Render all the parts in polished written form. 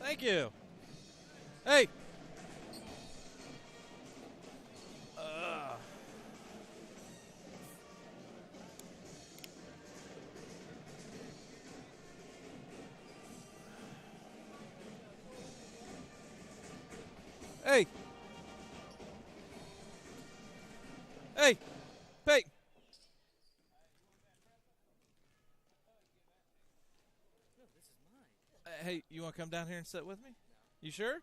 Thank you. Hey. Hey. Hey. Hey. Hey, you want to come down here and sit with me? You sure?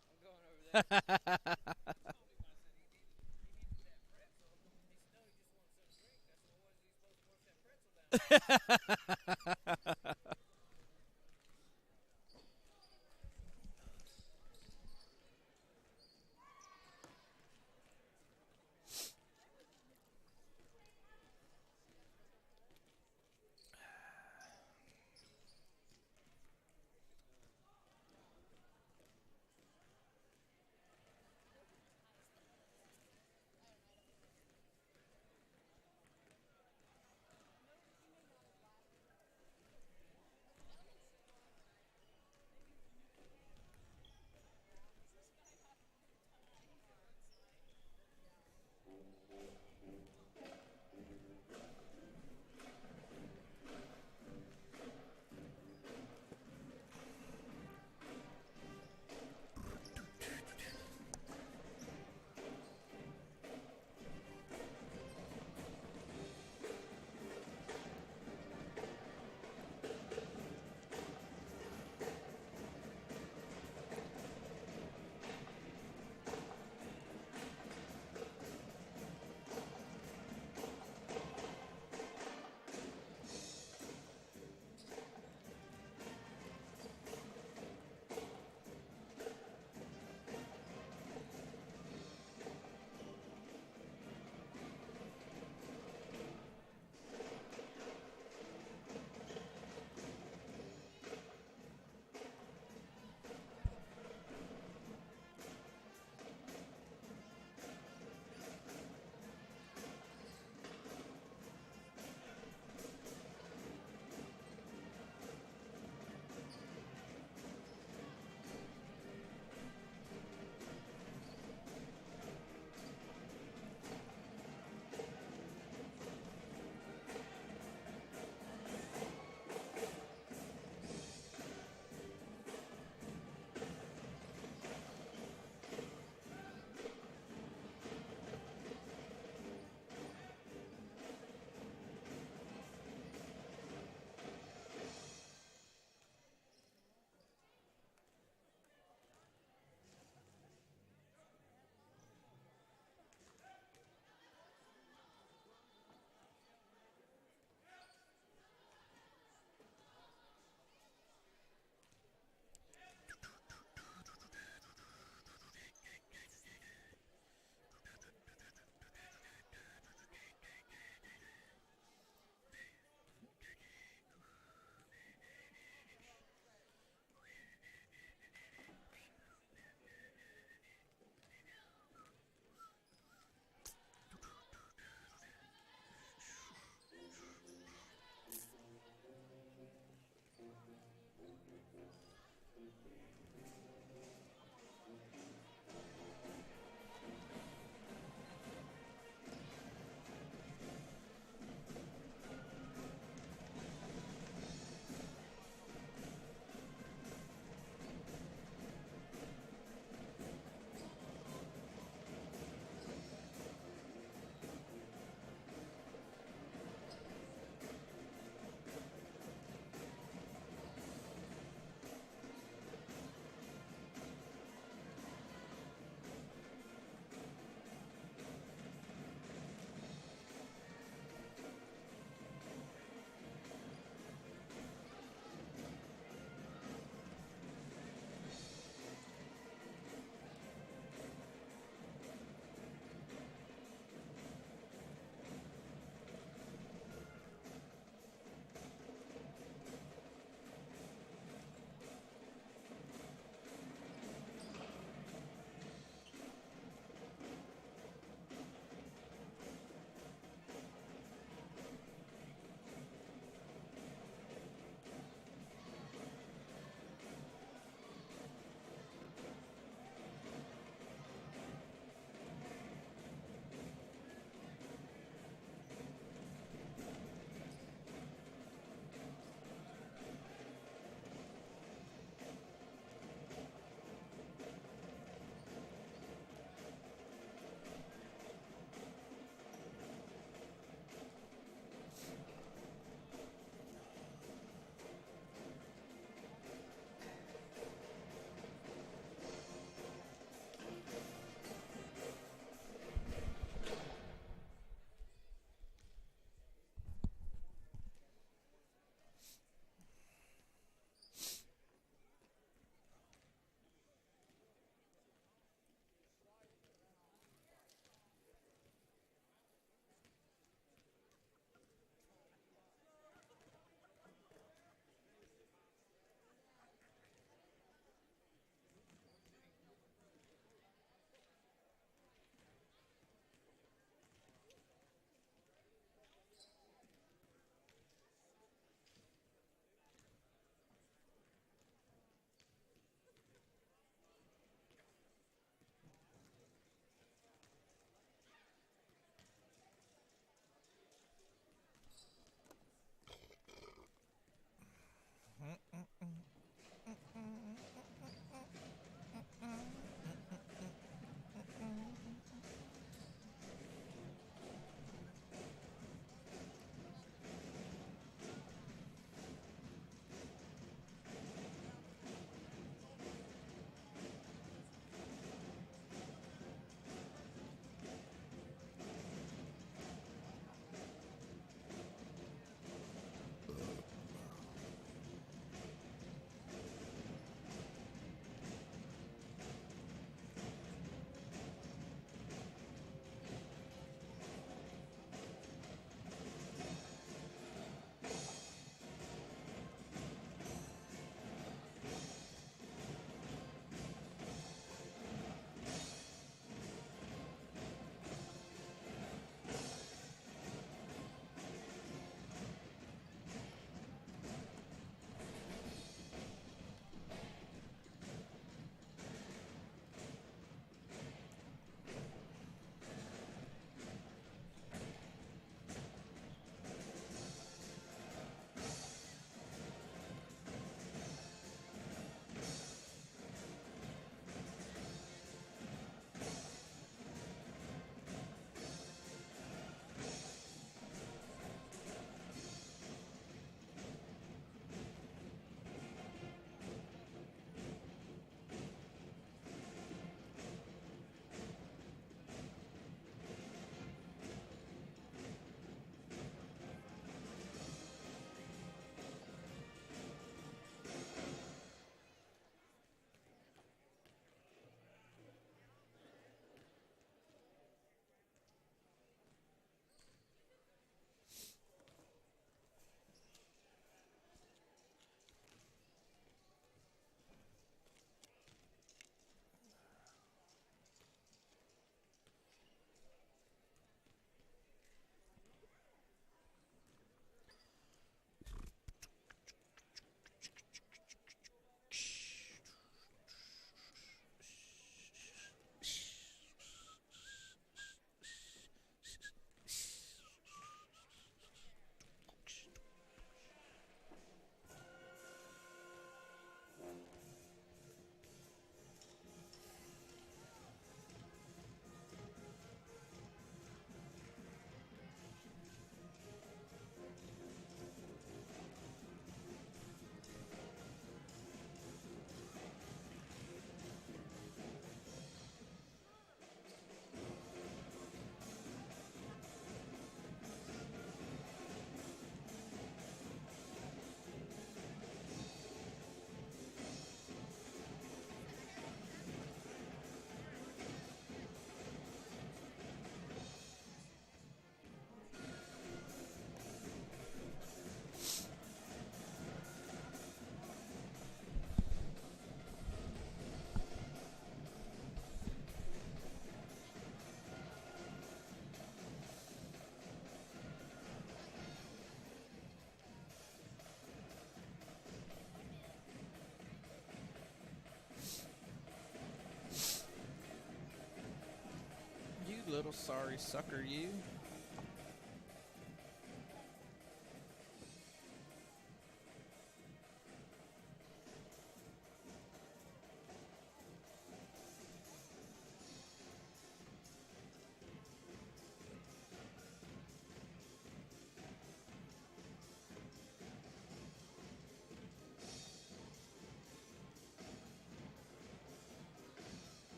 little sorry sucker, you.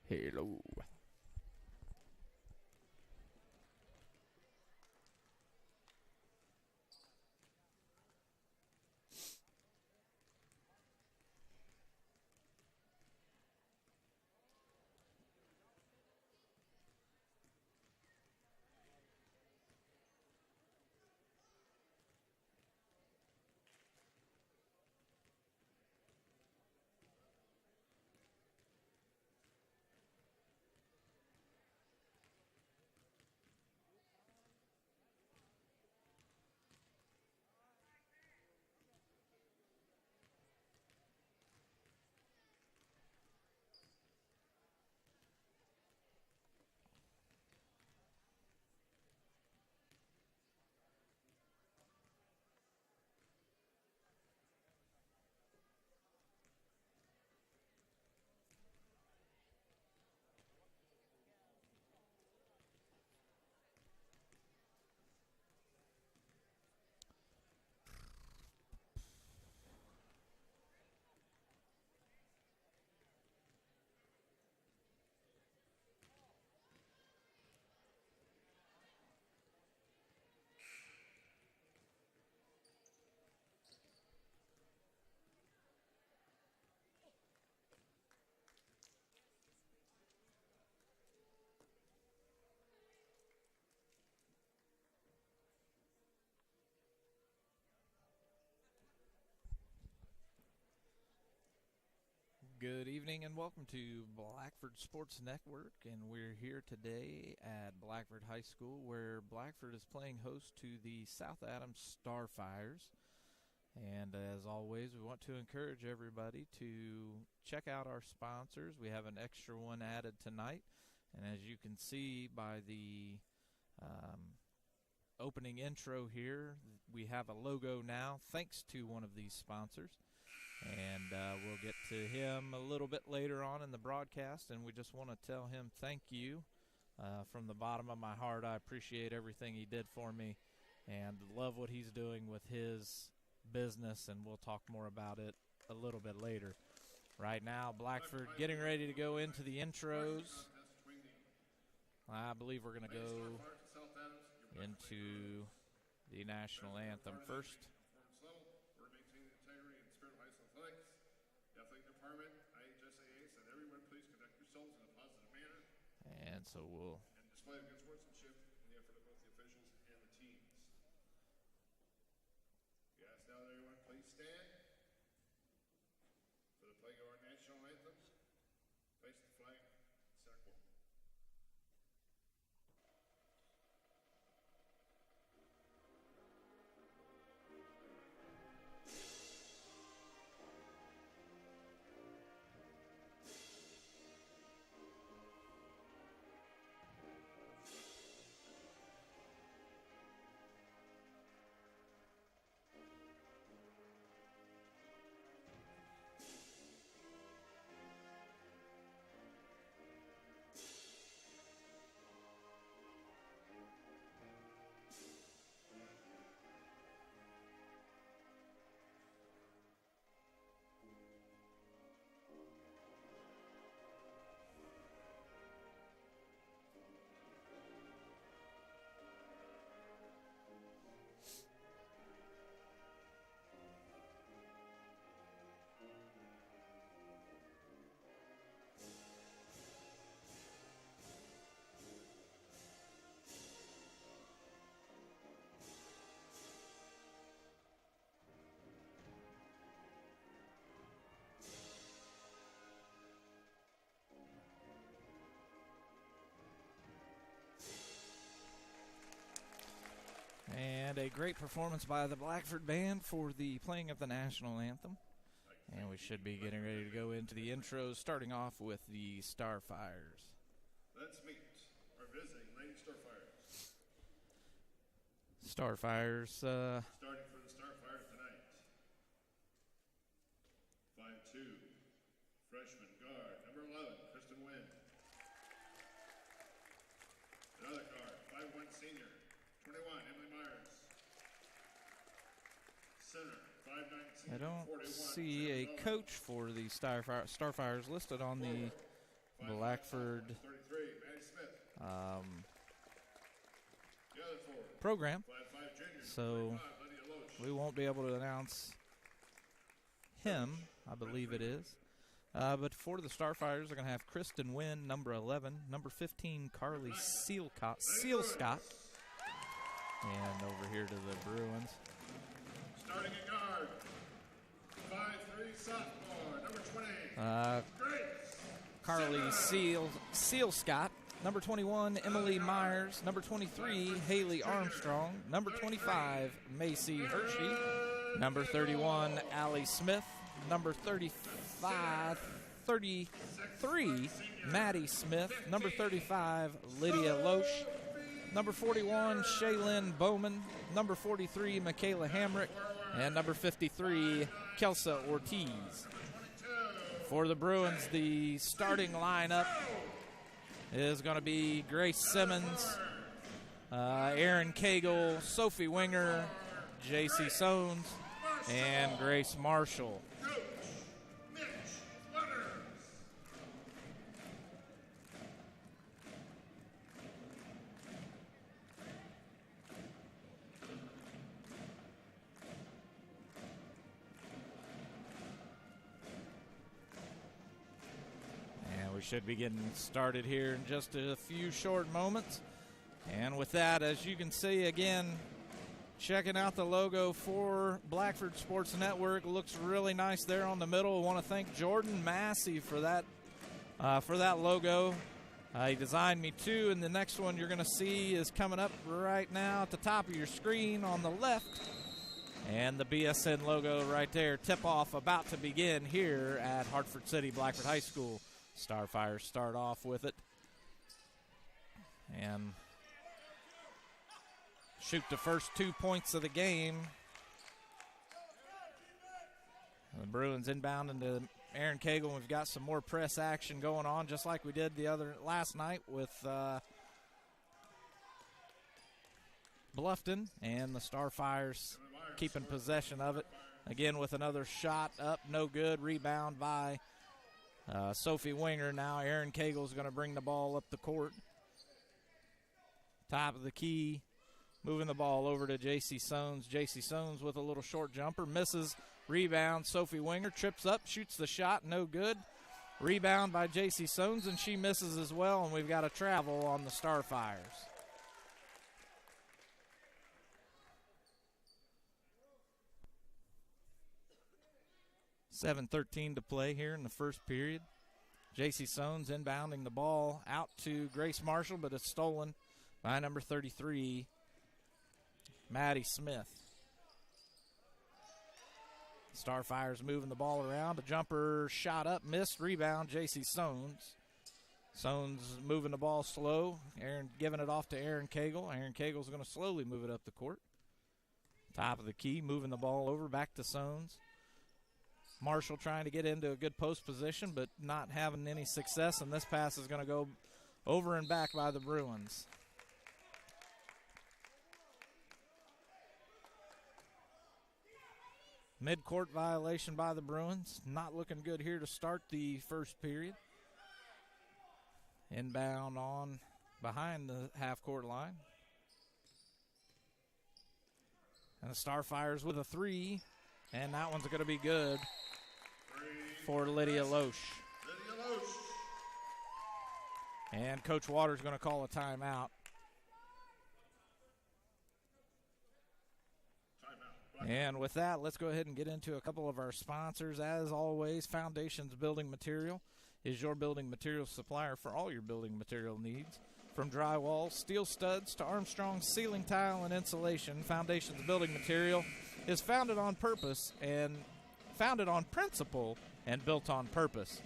Hello. Good evening and welcome to Blackford Sports Network, and we're here today at Blackford High School where Blackford is playing host to the South Adams Starfires. And as always, we want to encourage everybody to check out our sponsors. We have an extra one added tonight, and as you can see by the opening intro here, we have a logo now thanks to one of these sponsors. And we'll get to him a little bit later on in the broadcast, and we just want to tell him thank you from the bottom of my heart. I appreciate everything he did for me and love what he's doing with his business, and we'll talk more about it a little bit later. Right now, Blackford getting ready to go into the intros. I believe we're going to go into the national anthem first. We're maintaining integrity and spirit of high school athletics. The athletic department, IHSAA, said everyone please conduct yourselves in a positive manner. And so we'll and display good sportsmanship in the effort of both the officials and the teams. We ask now that everyone please stand for the playing of our national anthem. Face the flag, circle. And a great performance by the Blackford Band for the playing of the national anthem. And we should be getting ready to go into the intros, starting off with the Starfires. Let's meet our visiting Lady Starfires. Starfires. Starting for the Starfires tonight. 5'2", freshman guard, number 11, Kristen Wynn. Another guard, 5'1", senior, 21, Emily Myers. Center, 5'9", senior, I don't 41, see a coach for the Starfires listed on the Blackford 33, Maddie Smith. The other forward, program, 5'5", junior, so 25, Lydia Loesch. we won't be able to announce him, I believe it is. But for the Starfires, they're going to have Kristen Wynn, number 11, number 15, Carly Sealscott, and over here to the Bruins. Starting at guard, 5'3", sophomore, number 20, Grace. Carly Sealscott, number 21, Emily Myers, number 23, Haley Armstrong, number 25, Macy Hershey, number 31, Allie Smith, number 33, Maddie Smith, number 35, Lydia Loesch, number 41, Shaylin Bowman, number 43, Michaela Hamrick, and number 53, Kelsa Ortiz. For the Bruins, the starting lineup is going to be Grace Simmons, Aaron Cagle, Sophie Winger, J.C. Sones, and Grace Marshall. Should be getting started here in just a few short moments. And with that, as you can see again, checking out the logo for Blackford Sports Network. Looks really nice there on the middle. I want to thank Jordan Massey for that logo. He designed me two, and the next one you're going to see is coming up right now at the top of your screen on the left. And the BSN logo right there. Tip-off about to begin here at Hartford City Blackford High School. Starfires start off with it and shoot the first 2 points of the game. The Bruins inbound into Aaron Cagle. We've got some more press action going on, just like we did last night with Bluffton, and the Starfires keeping possession of it. Again with another shot up, no good. Rebound by Sophie Winger now. Aaron Cagle's going to bring the ball up the court. Top of the key. Moving the ball over to J.C. Sones. J.C. Sones with a little short jumper. Misses. Rebound. Sophie Winger trips up. Shoots the shot. No good. Rebound by J.C. Sones, and she misses as well, and we've got a travel on the Starfires. $7:13 to play here in the first period. J.C. Sones inbounding the ball out to Grace Marshall, but it's stolen by number 33, Maddie Smith. Starfires moving the ball around. A jumper shot up, missed. Rebound, J.C. Sones. Sones moving the ball slow. Aaron giving it off to Aaron Cagle. Aaron Cagle's going to slowly move it up the court. Top of the key, moving the ball over, back to Sones. Marshall trying to get into a good post position, but not having any success, and this pass is going to go over and back by the Bruins. Mid-court violation by the Bruins. Not looking good here to start the first period. Inbound on behind the half-court line. And the Starfires with a three, and that one's going to be good for Lydia Loesch. And Coach Waters going to call a timeout. And with that, let's go ahead and get into a couple of our sponsors. As always, Foundations Building Material is your building material supplier for all your building material needs. From drywall, steel studs to Armstrong ceiling tile and insulation, Foundations Building Material is founded on purpose and founded on principle and built on purpose.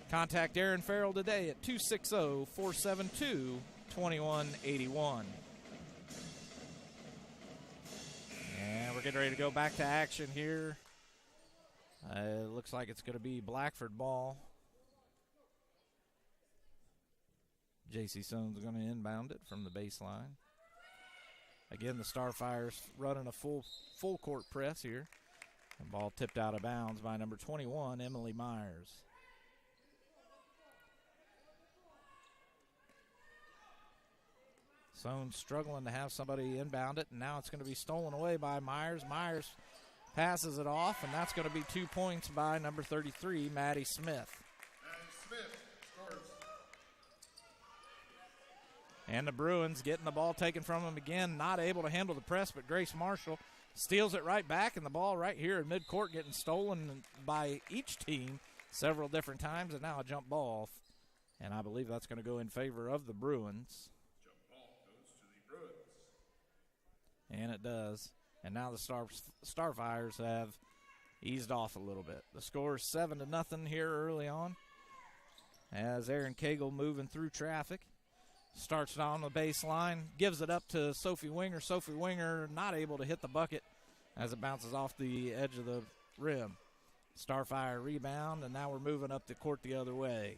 Contact Aaron Farrell today at 260-472-2181. And we're getting ready to go back to action here. It looks like it's going to be Blackford ball. J.C. Sones is going to inbound it from the baseline. Again, the Starfires running a full court press here. The ball tipped out of bounds by number 21, Emily Myers. Sones struggling to have somebody inbound it, and now it's going to be stolen away by Myers. Myers passes it off, and that's going to be 2 points by number 33, Maddie Smith. Maddie Smith scores. And the Bruins getting the ball taken from them again, not able to handle the press, but Grace Marshall steals it right back, and the ball right here in midcourt getting stolen by each team several different times, and now a jump ball. And I believe that's going to go in favor of the Bruins. And it does. And now the Starfires have eased off a little bit. The score is 7-0 here early on. As Aaron Cagle moving through traffic. Starts on the baseline. Gives it up to Sophie Winger. Sophie Winger not able to hit the bucket as it bounces off the edge of the rim. Starfire rebound, and now we're moving up the court the other way.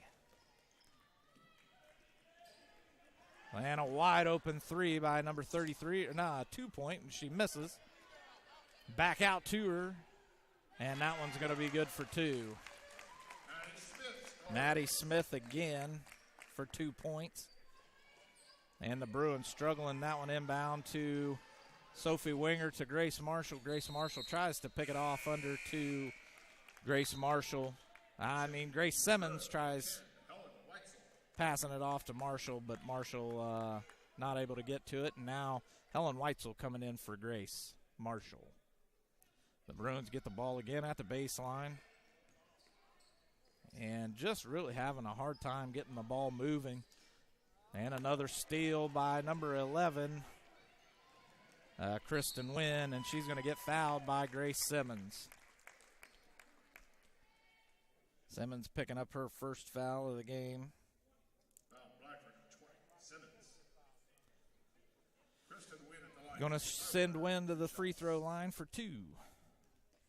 And a wide open three by number 33. A 2-point, and she misses. Back out to her, and that one's going to be good for two. Maddie Smith again for 2 points. And the Bruins struggling that one inbound to Sophie Winger to Grace Marshall. Grace Marshall tries to pick it off under to Grace Simmons tries passing it off to Marshall, but Marshall not able to get to it. And now Helen Weitzel coming in for Grace Marshall. The Bruins get the ball again at the baseline. And just really having a hard time getting the ball moving. And another steal by number 11, Kristen Wynn, and she's going to get fouled by Grace Simmons. Simmons picking up her first foul of the game. Going to send Wynn to the free throw line for two.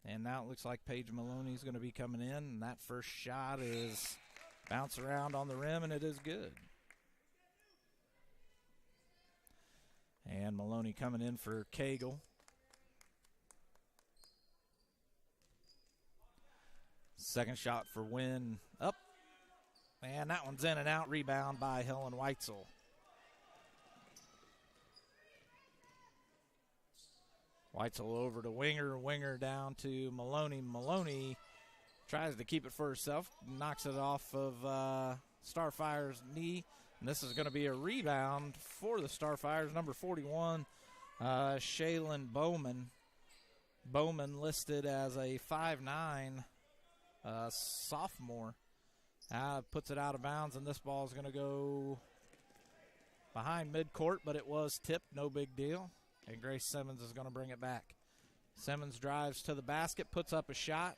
And now it looks like Paige Maloney's going to be coming in, and that first shot is bounce around on the rim, and it is good. And Maloney coming in for Cagle. Second shot for Wynn up, And that one's in and out. Rebound by Helen Weitzel. Weitzel over to Winger. Winger down to Maloney. Maloney tries to keep it for herself. Knocks it off of Starfire's knee. And this is going to be a rebound for the Starfires. Number 41, Shaylin Bowman. Bowman listed as a 5'9" sophomore. Puts it out of bounds, and this ball is going to go behind midcourt, but it was tipped. No big deal. And Grace Simmons is going to bring it back. Simmons drives to the basket, puts up a shot,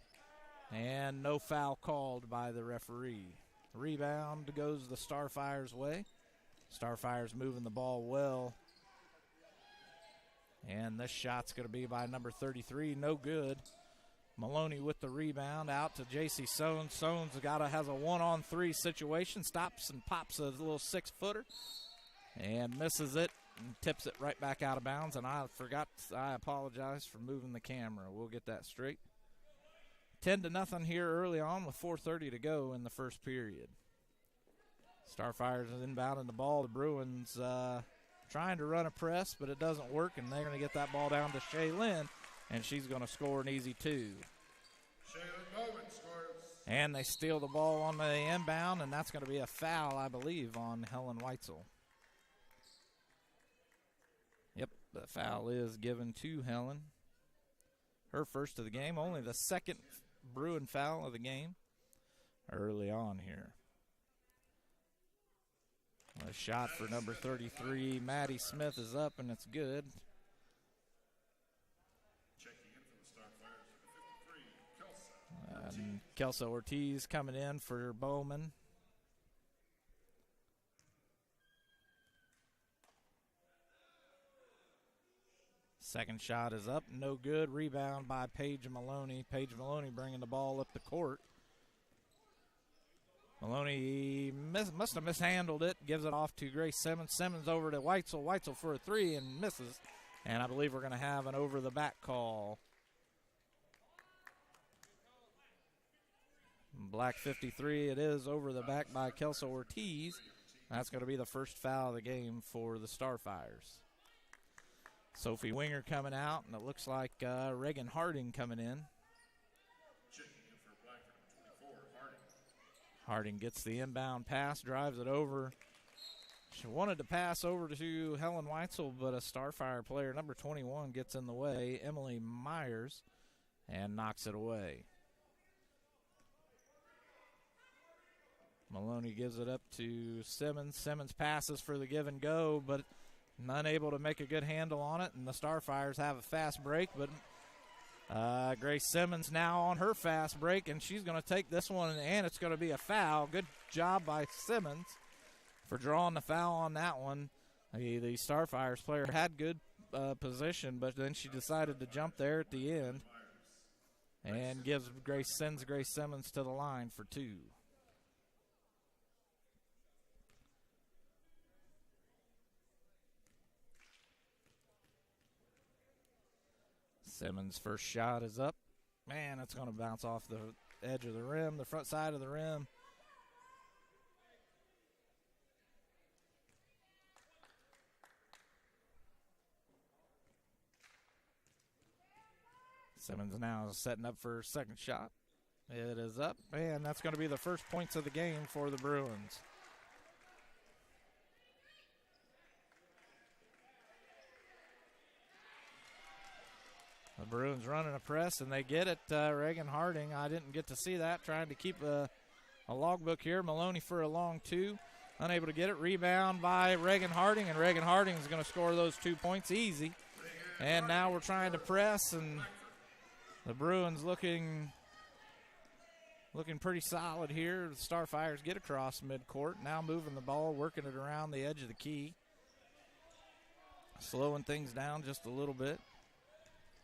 and no foul called by the referee. Rebound goes the Starfire's way. Starfire's moving the ball well. And this shot's going to be by number 33, no good. Maloney with the rebound, out to J.C. Sones. Sones has a one-on-three situation, stops and pops a little 6-footer, and misses it and tips it right back out of bounds. And I apologize for moving the camera. We'll get that straight. 10-0 here early on with 4:30 to go in the first period. Starfires is inbounding the ball. The Bruins trying to run a press, but it doesn't work, and they're going to get that ball down to Shaylin, and she's going to score an easy 2. Shaylin Bowman scores. And they steal the ball on the inbound, and that's going to be a foul, I believe, on Helen Weitzel. Yep, the foul is given to Helen. Her first of the game, only the second Bruin foul of the game early on here. A shot for number 33, Maddie Smith, is up, and it's good. Checking in for the Starfires, 53, Kelso. And Kelso Ortiz coming in for Bowman. Second shot is up, no good. Rebound by Paige Maloney. Paige Maloney bringing the ball up the court. Maloney must have mishandled it. Gives it off to Grace Simmons. Simmons over to Weitzel. Weitzel for a 3 and misses. And I believe we're going to have an over-the-back call. Black 53, it is over the back by Kelso Ortiz. That's going to be the first foul of the game for the Starfires. Sophie Winger coming out, and it looks like Reagan Harding coming in. Checking in for Blackford, 24, Harding. Harding gets the inbound pass, drives it over. She wanted to pass over to Helen Weitzel, but a Starfire player, number 21, gets in the way, Emily Myers, and knocks it away. Maloney gives it up to Simmons. Simmons passes for the give and go, but unable to make a good handle on it, and the Starfires have a fast break, but Grace Simmons now on her fast break, and she's going to take this one, and it's going to be a foul. Good job by Simmons for drawing the foul on that one. The Starfires player had good position, but then she decided to jump there at the end and sends Grace Simmons to the line for 2. Simmons' first shot is up. Man, it's going to bounce off the edge of the rim, the front side of the rim. Simmons now is setting up for her second shot. It is up, and that's going to be the first points of the game for the Bruins. The Bruins running a press, and they get it. Reagan Harding, I didn't get to see that, trying to keep a logbook here. Maloney for a long 2, unable to get it. Rebound by Reagan Harding, and Reagan Harding is going to score those 2 points easy. And now we're trying to press, and the Bruins looking pretty solid here. The Starfires get across midcourt, now moving the ball, working it around the edge of the key. Slowing things down just a little bit.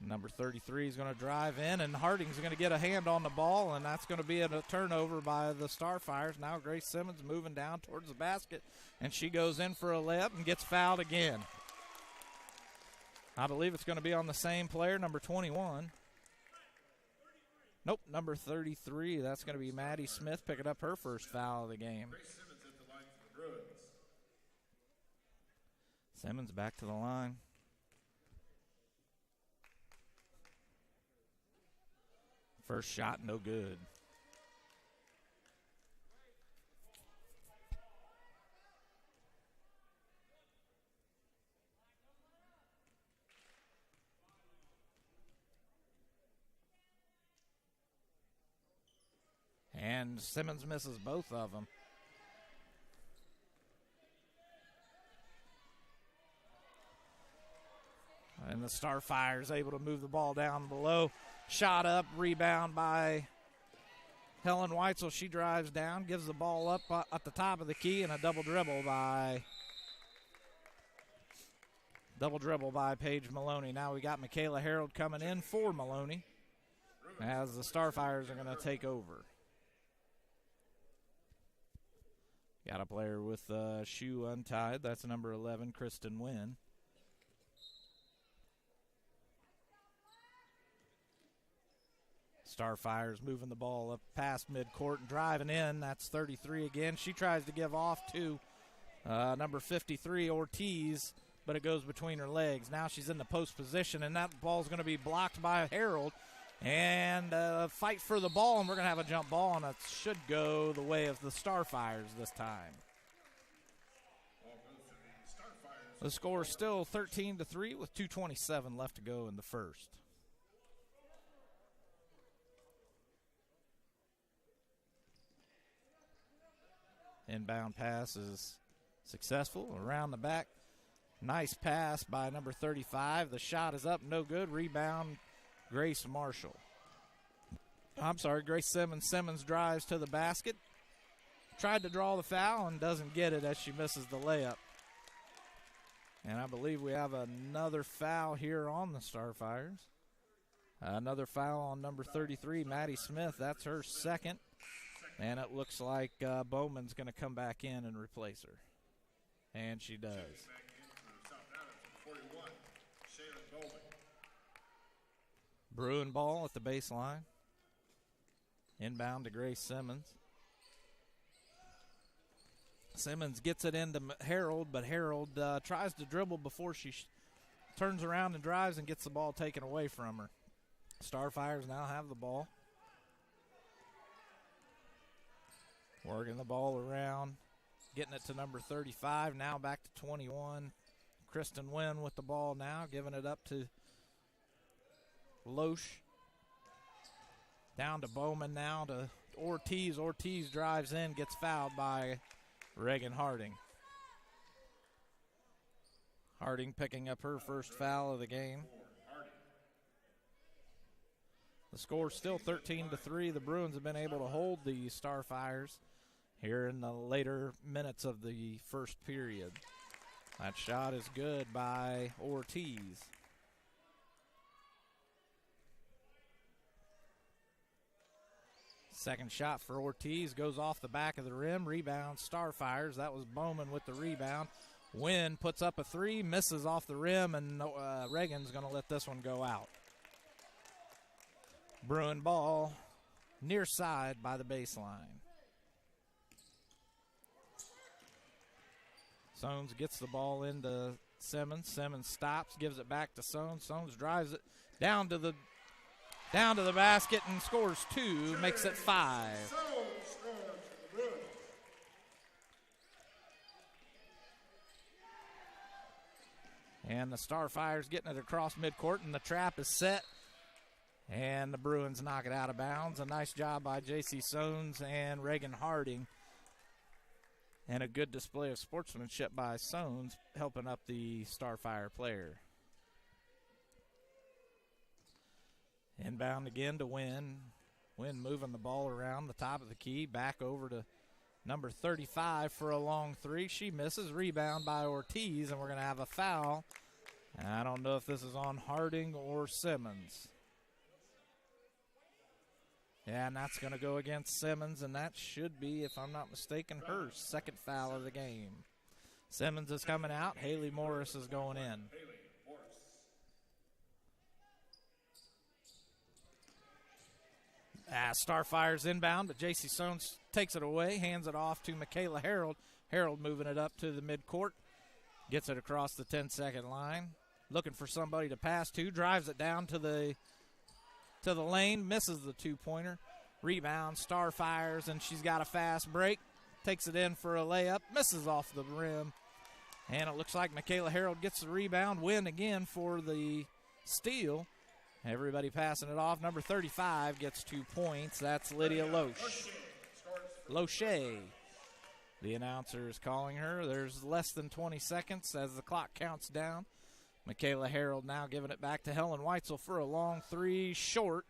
Number 33 is going to drive in, and Harding's going to get a hand on the ball, and that's going to be a turnover by the Starfires. Now Grace Simmons moving down towards the basket, and she goes in for a layup and gets fouled again. I believe it's going to be on the same player, number 21. Nope, number 33. That's going to be Maddie Smith picking up her first foul of the game. Grace Simmons at the line for the Bruins. Simmons back to the line. First shot, no good. And Simmons misses both of them. And the Starfire able to move the ball down below. Shot up, rebound by Helen Weitzel. She drives down, gives the ball up at the top of the key, and a double dribble by Paige Maloney. Now we got Michaela Harold coming in for Maloney as the Starfires are going to take over. Got a player with a shoe untied. That's number 11, Kristen Wynn. Starfires moving the ball up past midcourt and driving in. That's 33 again. She tries to give off to number 53, Ortiz, but it goes between her legs. Now she's in the post position, and that ball's going to be blocked by Harold. And fight for the ball, and we're going to have a jump ball, and it should go the way of the Starfires this time. The score is still 13-3 with 2:27 left to go in the first. Inbound pass is successful around the back. Nice pass by number 35. The shot is up, no good. Rebound, Grace Marshall. Grace Simmons. Simmons drives to the basket. Tried to draw the foul and doesn't get it as she misses the layup. And I believe we have another foul here on the Starfires. Another foul on number 33, Maddie Smith. That's her second. And it looks like Bowman's going to come back in and replace her. And she does. Bruin ball at the baseline. Inbound to Grace Simmons. Simmons gets it into Harold, but Harold tries to dribble before she turns around and drives and gets the ball taken away from her. Starfires now have the ball. Working the ball around, getting it to number 35, now back to 21. Kristen Wynn with the ball now, giving it up to Loesch. Down to Bowman now to Ortiz. Ortiz drives in, gets fouled by Reagan Harding. Harding picking up her first foul of the game. The score's still 13-3. The Bruins have been able to hold the Starfires here in the later minutes of the first period. That shot is good by Ortiz. Second shot for Ortiz goes off the back of the rim. Rebound, Starfires. That was Bowman with the rebound. Wynn puts up a three, misses off the rim, and Reagan's going to let this one go out. Bruin ball near side by the baseline. Sones gets the ball into Simmons. Simmons stops, gives it back to Sones. Sones drives it down to the basket and scores two, makes it 5. And the Starfires getting it across midcourt, and the trap is set. And the Bruins knock it out of bounds. A nice job by J.C. Sones and Reagan Harding. And a good display of sportsmanship by Sones, helping up the Starfire player. Inbound again to Wynn. Wynn moving the ball around the top of the key. Back over to number 35 for a long three. She misses. Rebound by Ortiz, and we're going to have a foul. And I don't know if this is on Harding or Simmons. Yeah, and that's going to go against Simmons, and that should be, if I'm not mistaken, her second foul of the game. Simmons is coming out. Haley Morris is going in. Starfire's inbound, but J.C. Sones takes it away, hands it off to Michaela Harold. Harold moving it up to the midcourt, gets it across the 10-second line, looking for somebody to pass to, drives it down to the lane, misses the two-pointer. Rebound, Starfires, and she's got a fast break. Takes it in for a layup, misses off the rim. And it looks like Michaela Harold gets the rebound, win again for the steal. Everybody passing it off. Number 35 gets 2 points. That's Lydia Loesch. Loesch. The announcer is calling her. There's less than 20 seconds as the clock counts down. Michaela Harold now giving it back to Helen Weitzel for a long three, short.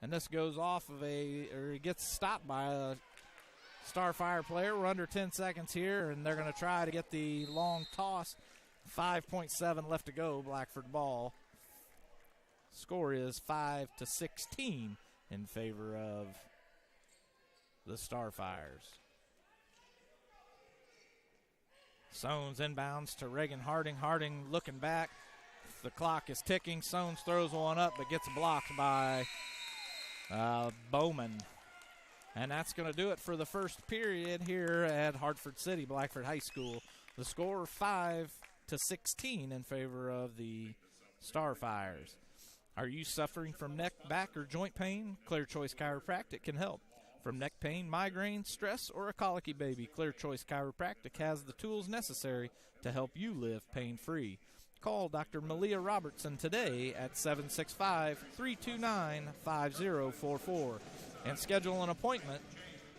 And this goes off of it gets stopped by a Starfire player. We're under 10 seconds here, and they're going to try to get the long toss. 5.7 left to go, Blackford ball. Score is 5-16 in favor of the Starfires. Sones inbounds to Reagan Harding. Harding looking back. The clock is ticking. Sones throws one up, but gets blocked by Bowman. And that's going to do it for the first period here at Hartford City, Blackford High School. The score 5-16 in favor of the Starfires. Are you suffering from neck, back, or joint pain? Clear Choice Chiropractic can help. From neck pain, migraine, stress, or a colicky baby, Clear Choice Chiropractic has the tools necessary to help you live pain-free. Call Dr. Malia Robertson today at 765-329-5044 and schedule an appointment.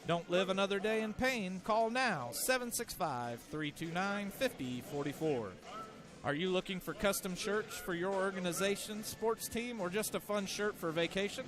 Don't live another day in pain. Call now, 765-329-5044. Are you looking for custom shirts for your organization, sports team, or just a fun shirt for vacation?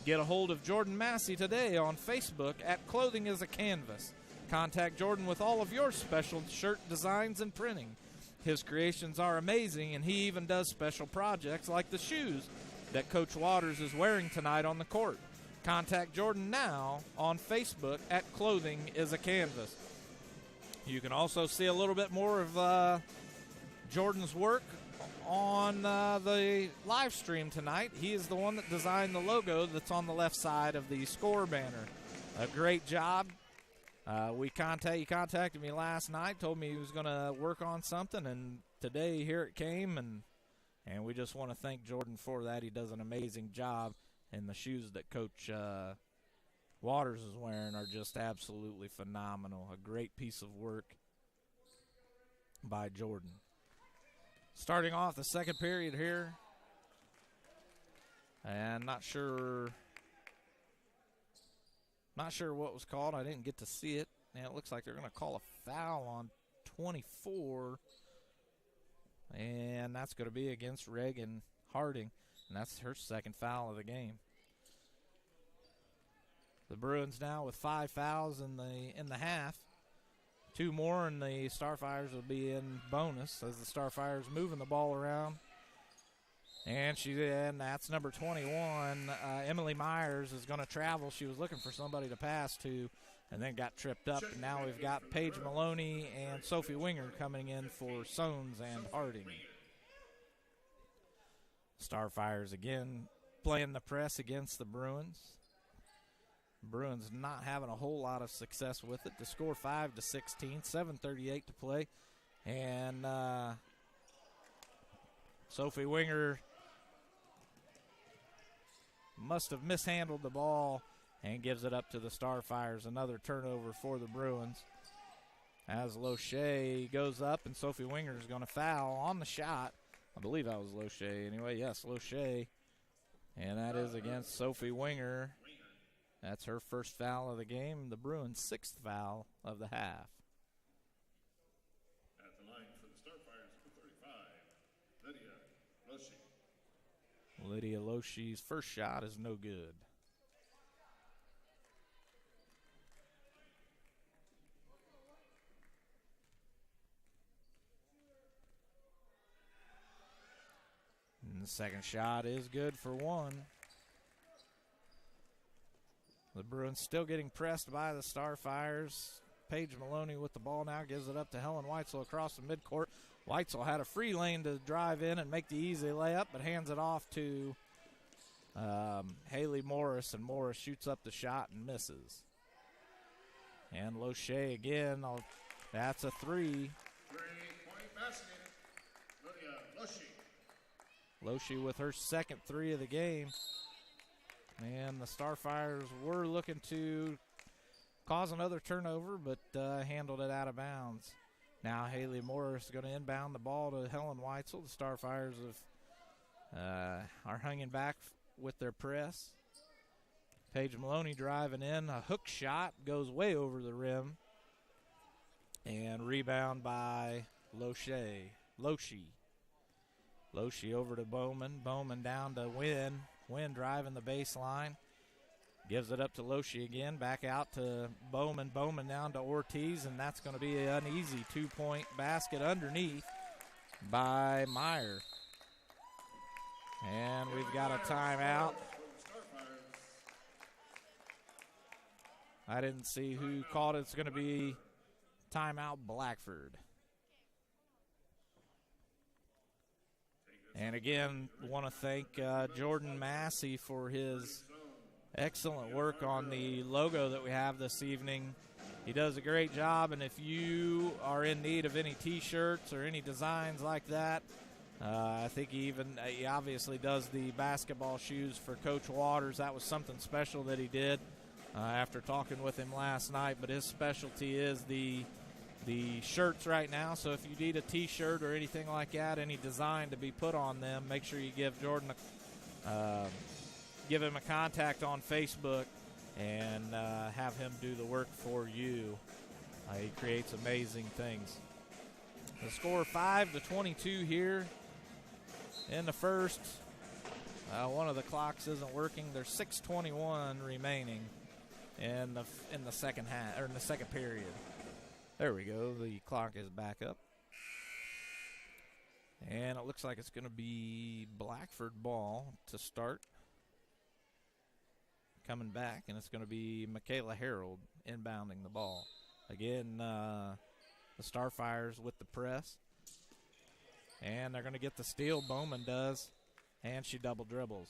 Get a hold of Jordan Massey today on Facebook at Clothing is a Canvas. Contact Jordan with all of your special shirt designs and printing. His creations are amazing, and he even does special projects like the shoes that Coach Waters is wearing tonight on the court. Contact Jordan now on Facebook at Clothing is a Canvas. You can also see a little bit more of Jordan's work on the live stream tonight. He is the one that designed the logo that's on the left side of the score banner. A great job. He contacted me last night, told me he was going to work on something, and today here it came, and we just want to thank Jordan for that. He does an amazing job, and the shoes that Coach Waters is wearing are just absolutely phenomenal. A great piece of work by Jordan. Starting off the second period here, and not sure what was called. I didn't get to see it. And it looks like they're going to call a foul on 24. And that's going to be against Reagan Harding. And that's her second foul of the game. The Bruins now with 5 fouls in the half. 2 more and the Starfires will be in bonus as the Starfires moving the ball around. And that's number 21. Emily Myers is going to travel. She was looking for somebody to pass to and then got tripped up. And now we've got Paige Maloney and Sophie Winger coming in for Sones and Harding. Starfires again playing the press against the Bruins. Bruins not having a whole lot of success with it. The score 5-16, 7:38 to play. And Sophie Winger must have mishandled the ball and gives it up to the Starfires. Another turnover for the Bruins. As Loesch goes up, and Sophie Winger is going to foul on the shot. I believe that was Loesch anyway. Yes, Loesch. And that is against Sophie Winger. That's her first foul of the game. The Bruins' 6th foul of the half. At the line for the Starfires, number 35, Lydia Loesch. Lydia Loesch's first shot is no good. And the second shot is good for one. The Bruins still getting pressed by the Starfires. Paige Maloney with the ball now gives it up to Helen Weitzel across the midcourt. Weitzel had a free lane to drive in and make the easy layup, but hands it off to Haley Morris, and Morris shoots up the shot and misses. And Loche again, that's a 3. 3-point basket. Lydia Loche. Loche with her second 3 of the game. And the Starfires were looking to cause another turnover, but handled it out of bounds. Now Haley Morris is going to inbound the ball to Helen Weitzel. The Starfires are hanging back with their press. Paige Maloney driving in. A hook shot goes way over the rim. And rebound by Loche. Loche over to Bowman. Bowman down to Wynn. Wynn driving the baseline. Gives it up to Loche again. Back out to Bowman. Bowman down to Ortiz. And that's going to be an easy 2-point basket underneath by Meyer. And we've got a timeout. I didn't see who called it. It's going to be timeout Blackford. And again, want to thank Jordan Massey for his excellent work on the logo that we have this evening. He does a great job, and if you are in need of any T-shirts or any designs like that, I think he obviously does the basketball shoes for Coach Waters. That was something special that he did after talking with him last night. But his specialty is the shirts right now. So if you need a T-shirt or anything like that, any design to be put on them, make sure you give Jordan give him a contact on Facebook and have him do the work for you. He creates amazing things. The score 5-22 here in the first. One of the clocks isn't working. There's 6:21 remaining in the second half, or in the second period. There we go. The clock is back up. And it looks like it's going to be Blackford ball to start. Coming back, and it's going to be Michaela Harold inbounding the ball. Again, the Starfires with the press. And they're going to get the steal. Bowman does. And she double dribbles.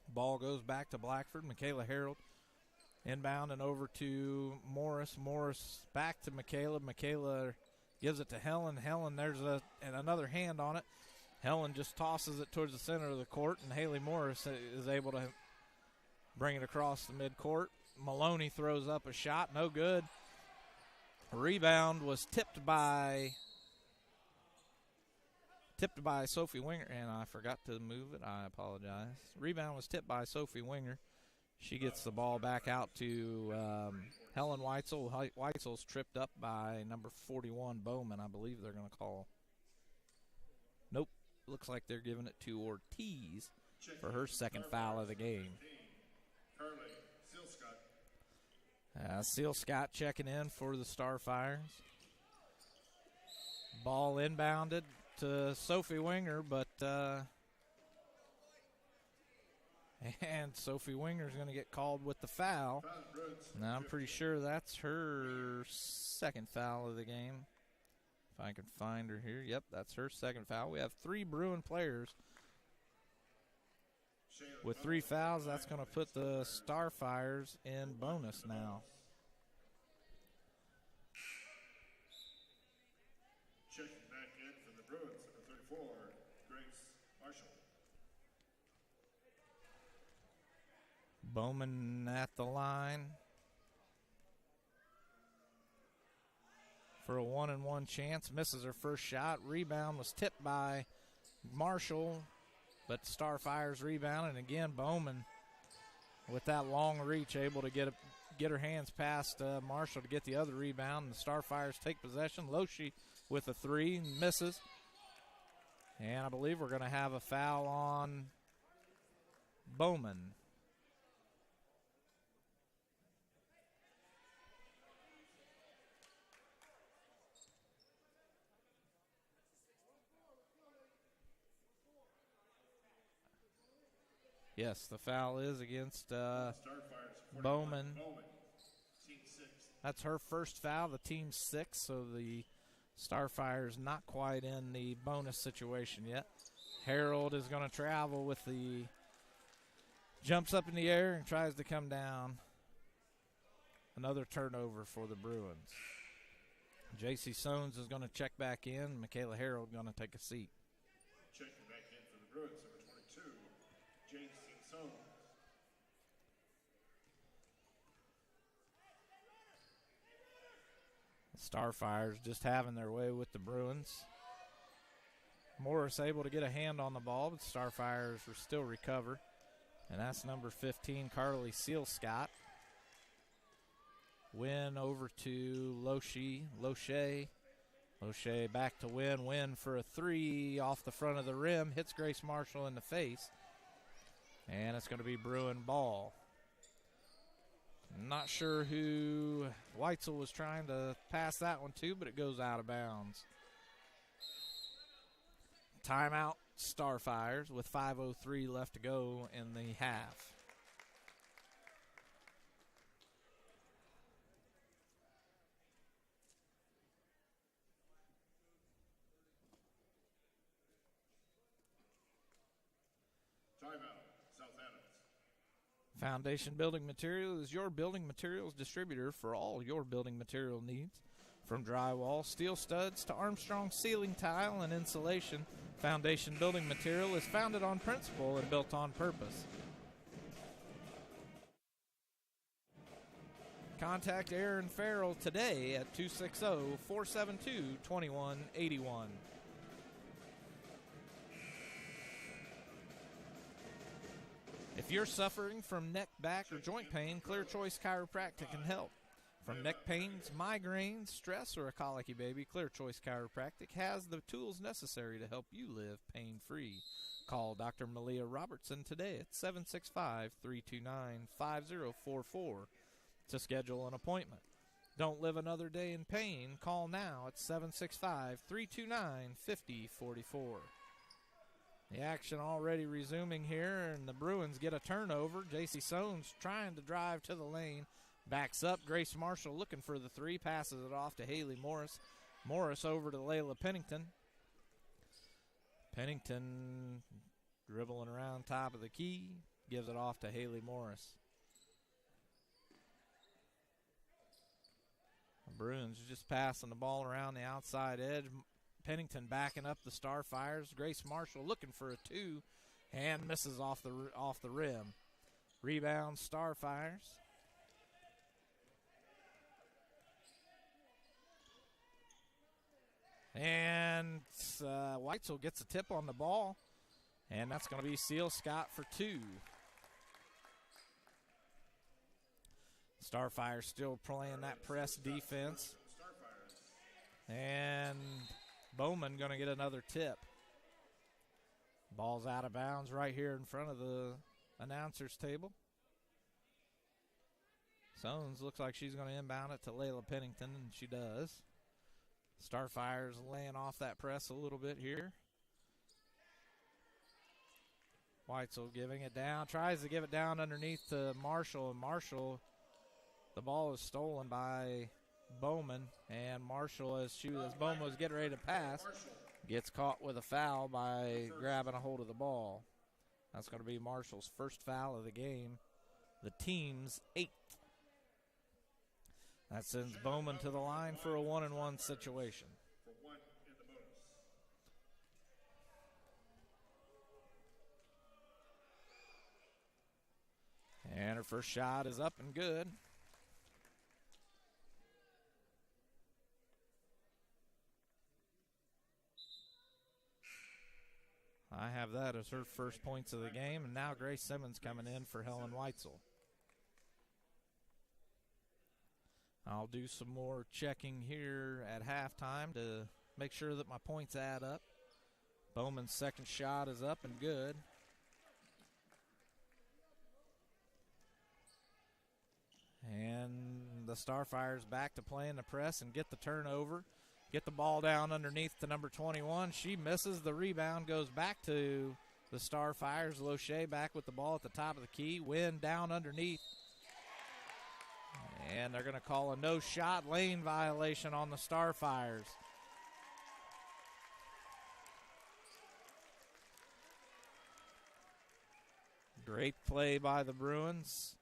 Ball goes back to Blackford. Michaela Harold inbound and over to Morris. Morris back to Michaela. Michaela gives it to Helen. Helen, there's another hand on it. Helen just tosses it towards the center of the court, and Haley Morris is able to bring it across the midcourt. Maloney throws up a shot. No good. Rebound was tipped by Sophie Winger, and I forgot to move it. I apologize. Rebound was tipped by Sophie Winger. She gets the ball back out to Helen Weitzel. Weitzel's tripped up by number 41, Bowman. I believe they're going to call. Nope. Looks like they're giving it to Ortiz for her second foul of the game. Seal Scott checking in for the Starfires. Ball inbounded to Sophie Winger, but and Sophie Winger is going to get called with the foul. Now I'm pretty sure that's her second foul of the game. If I can find her here. Yep, that's her second foul. We have 3 Bruin players with 3 fouls. That's going to put the Starfires in bonus now. Checking back in for the Bruins, number 34, Grace Marshall. Bowman at the line for a 1-and-1 chance. Misses her first shot. Rebound was tipped by Marshall, but Starfires rebound. And again, Bowman with that long reach able to get her hands past Marshall to get the other rebound. And the Starfires take possession. Loche with a 3, misses. And I believe we're going to have a foul on Bowman. Yes, the foul is against Bowman. That's her first foul, the team's 6th, so the Starfire's not quite in the bonus situation yet. Harold is going to travel with the jumps up in the air and tries to come down. Another turnover for the Bruins. J.C. Sones is going to check back in. Michaela Harold going to take a seat. Checking back in for the Bruins, number 22, J.C. Sones. Starfires just having their way with the Bruins. Morris able to get a hand on the ball, but Starfires still recover. And that's number 15, Carly Seal-Scott. Win over to Loche. Loche back to Win. Win for a three off the front of the rim. Hits Grace Marshall in the face. And it's going to be Bruin ball. Not sure who Weitzel was trying to pass that one to, but it goes out of bounds. Timeout, Starfires, with 5:03 left to go in the half. Timeout, South Adams. Foundation Building Material is your building materials distributor for all your building material needs. From drywall, steel studs to Armstrong ceiling tile and insulation, Foundation Building Material is founded on principle and built on purpose. Contact Aaron Farrell today at 260-472-2181. If you're suffering from neck, back, or joint pain, Clear Choice Chiropractic can help. From neck pains, migraines, stress, or a colicky baby, Clear Choice Chiropractic has the tools necessary to help you live pain-free. Call Dr. Malia Robertson today at 765-329-5044 to schedule an appointment. Don't live another day in pain. Call now at 765-329-5044. The action already resuming here, and the Bruins get a turnover. J.C. Sones trying to drive to the lane. Backs up. Grace Marshall looking for the three. Passes it off to Haley Morris. Morris over to Layla Pennington. Pennington dribbling around top of the key. Gives it off to Haley Morris. The Bruins just passing the ball around the outside edge. Pennington backing up the Starfires. Grace Marshall looking for a two and misses off the rim. Rebound Starfires. And Weitzel gets a tip on the ball, and that's going to be Seal-Scott for two. Starfire still playing that press defense. And Bowman going to get another tip. Ball's out of bounds right here in front of the announcer's table. Sones looks like she's going to inbound it to Layla Pennington, and she does. Starfire's laying off that press a little bit here. Weitzel giving it down. Tries to give it down underneath to Marshall. And Marshall, the ball is stolen by Bowman. And Marshall, as Bowman was getting ready to pass, gets caught with a foul by grabbing a hold of the ball. That's going to be Marshall's first foul of the game. The team's 8th. That sends Bowman to the line for a 1-and-1 situation. For one in the bonus. And her first shot is up and good. I have that as her first points of the game, and now Grace Simmons coming in for Helen Weitzel. I'll do some more checking here at halftime to make sure that my points add up. Bowman's second shot is up and good. And the Starfires back to playing the press and get the turnover. Get the ball down underneath to number 21. She misses. The rebound goes back to the Starfires. Loche back with the ball at the top of the key. Win down underneath. And they're going to call a no-shot lane violation on the Starfires. Great play by the Bruins.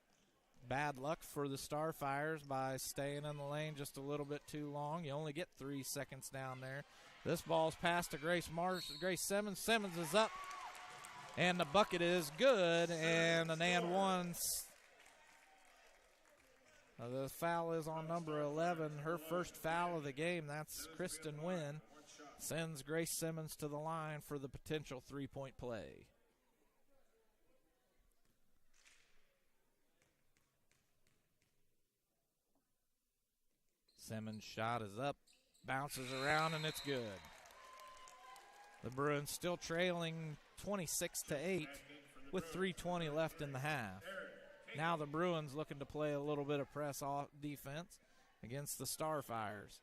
Bad luck for the Starfires by staying in the lane just a little bit too long. You only get 3 seconds down there. This ball's passed to Grace Simmons. Simmons is up, and the bucket is good, and an and one. The foul is on number 11, her first foul of the game. That's Kristen Wynn. Sends Grace Simmons to the line for the potential three-point play. Simmons' shot is up, bounces around, and it's good. The Bruins still trailing 26-8 with 3:20 left in the half. Now the Bruins looking to play a little bit of press off defense against the Starfires.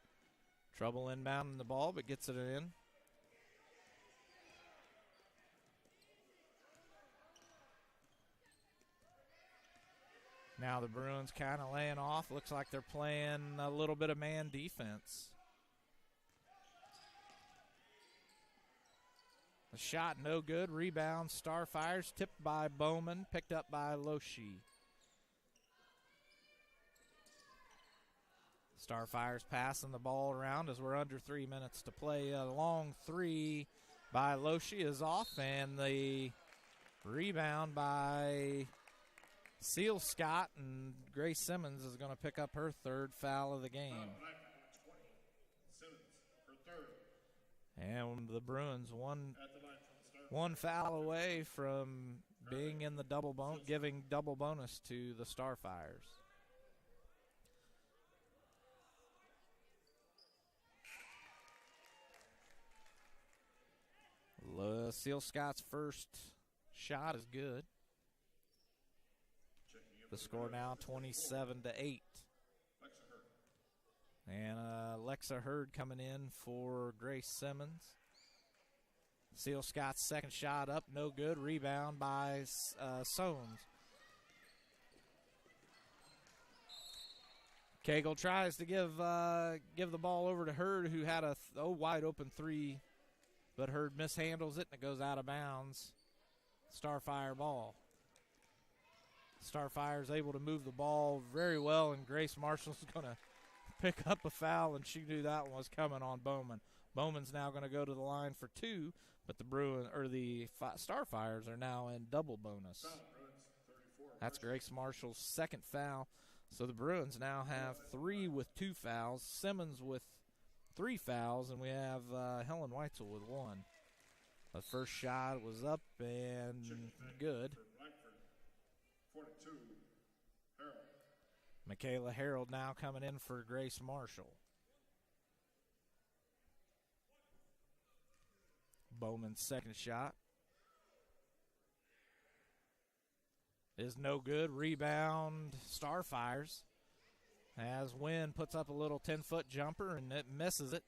Trouble inbounding the ball, but gets it in. Now the Bruins kind of laying off. Looks like they're playing a little bit of man defense. The shot no good. Rebound Starfires, tipped by Bowman, picked up by Loshi. Starfires passing the ball around as we're under 3 minutes to play. A long three by Loshi is off, and the rebound by Seal Scott, and Grace Simmons is going to pick up her third foul of the game. And the Bruins one foul away from being in the double bonus, giving double bonus to the Starfires. Seal Scott's first shot is good. The score now 27-8. And Alexa Hurd coming in for Grace Simmons. Seal Scott's second shot up, no good. Rebound by Soames. Cagle tries to give the ball over to Hurd, who had a wide open three, but Hurd mishandles it and it goes out of bounds. Starfire ball. Starfire's able to move the ball very well, and Grace Marshall's going to pick up a foul, and she knew that one was coming on Bowman. Bowman's now going to go to the line for two, but the Starfires are now in double bonus. That's Grace Marshall's second foul. So the Bruins now have 3 with 2 fouls, Simmons with 3 fouls, and we have Helen Weitzel with 1. The first shot was up and good. Michaela Harold now coming in for Grace Marshall. Bowman's second shot is no good. Rebound Starfires as Wynn puts up a little 10-foot jumper and it misses it.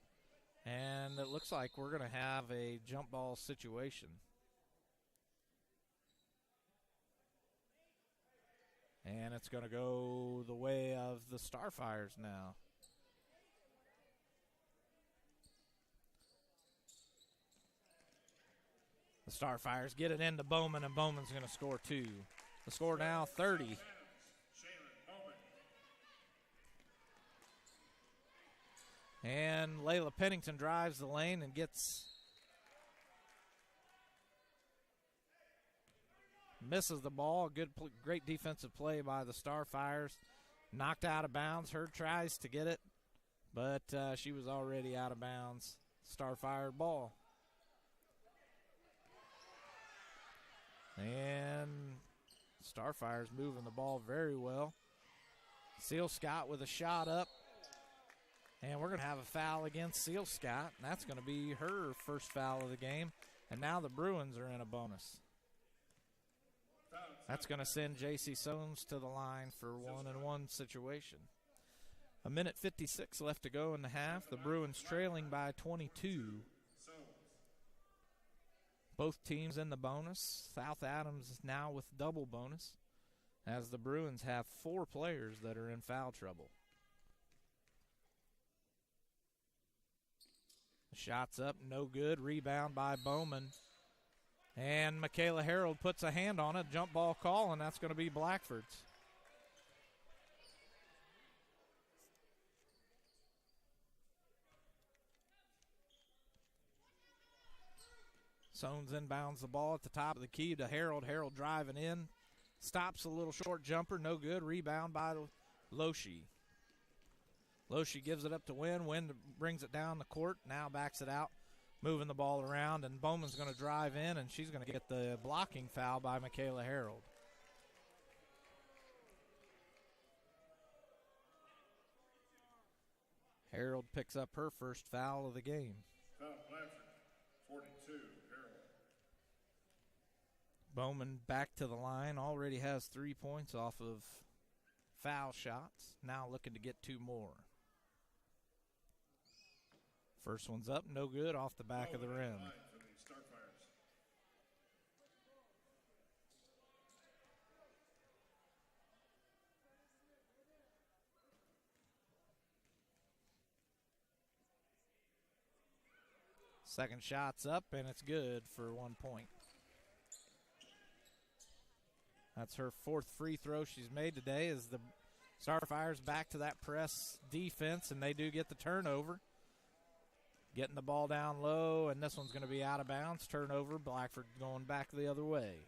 And it looks like we're going to have a jump ball situation. And it's going to go the way of the Starfires now. The Starfires get it into Bowman, and Bowman's going to score 2. The score now 30. And Layla Pennington drives the lane and misses the ball. Great defensive play by the Starfires. Knocked out of bounds. Hurd tries to get it, but she was already out of bounds. Starfire ball. And Starfire's moving the ball very well. Seal Scott with a shot up. And we're going to have a foul against Seal Scott, and that's going to be her first foul of the game. And now the Bruins are in a bonus. That's going to send J.C. Soames to the line for 1-and-1 situation. 1:56 left to go in the half. The Bruins trailing by 22. Both teams in the bonus. South Adams is now with double bonus, as the Bruins have 4 players that are in foul trouble. Shots up, no good. Rebound by Bowman. And Michaela Harold puts a hand on it, jump ball call, and that's going to be Blackford's. Sones inbounds the ball at the top of the key to Harold. Harold driving in. Stops a little short jumper. No good. Rebound by Loshi. Loshi gives it up to Wynn. Wynn brings it down the court. Now backs it out. Moving the ball around. And Bowman's going to drive in. And she's going to get the blocking foul by Michaela Harold. Harold picks up her first foul of the game. Foul Blackford, 42, Harold. Bowman back to the line. Already has 3 points off of foul shots. Now looking to get 2 more. First one's up, no good, off the back of the rim. For the Starfires. Second shot's up, and it's good for 1 point. That's her 4th free throw she's made today as the Starfires back to that press defense, and they do get the turnover. Getting the ball down low, and this one's going to be out of bounds. Turnover, Blackford going back the other way.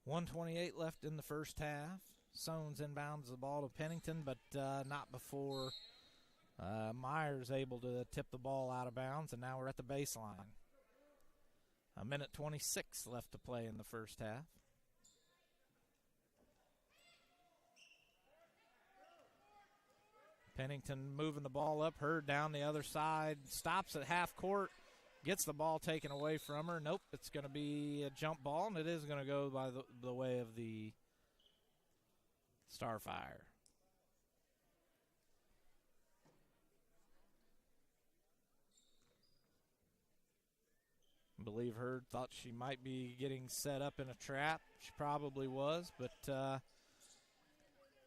.128 left in the first half. Sones inbounds the ball to Pennington, but not before Myers able to tip the ball out of bounds, and now we're at the baseline. 1:26 left to play in the first half. Pennington moving the ball up, Hurd down the other side, stops at half court, gets the ball taken away from her. Nope, it's going to be a jump ball, and it is going to go by the way of the Starfire. I believe Hurd thought she might be getting set up in a trap. She probably was, but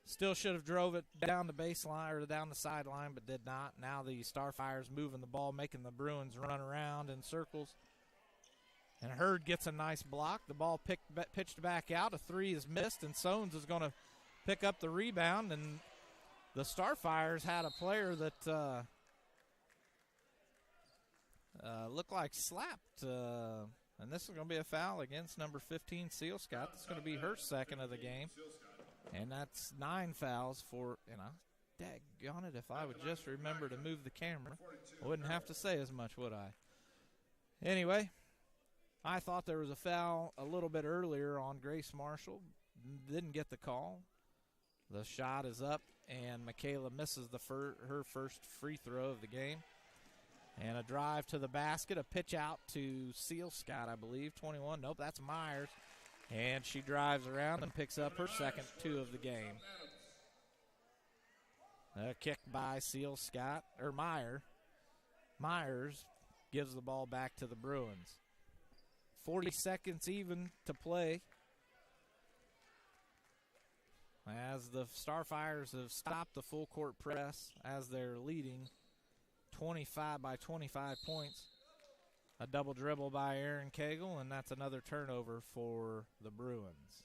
still should have drove it down the baseline or down the sideline, but did not. Now the Starfire's moving the ball, making the Bruins run around in circles. And Hurd gets a nice block. The ball pitched back out. A 3 is missed, and Sones is going to pick up the rebound. And the Starfires had a player that looked like slapped. And this is going to be a foul against number 15, Seal Scott. It's going to be her second of the game. And that's 9 fouls for, daggone it, if I would just remember to move the camera, I wouldn't have to say as much, would I? Anyway, I thought there was a foul a little bit earlier on Grace Marshall. Didn't get the call. The shot is up, and Michaela misses her first free throw of the game. And a drive to the basket, a pitch out to Seal Scott, I believe, 21. Nope, that's Myers. And she drives around and picks up her second 2 of the game. A kick by Seal Scott, or Myers gives the ball back to the Bruins. 40 seconds even to play, as the Starfires have stopped the full court press as they're leading 25 points. A double dribble by Aaron Cagle, and that's another turnover for the Bruins.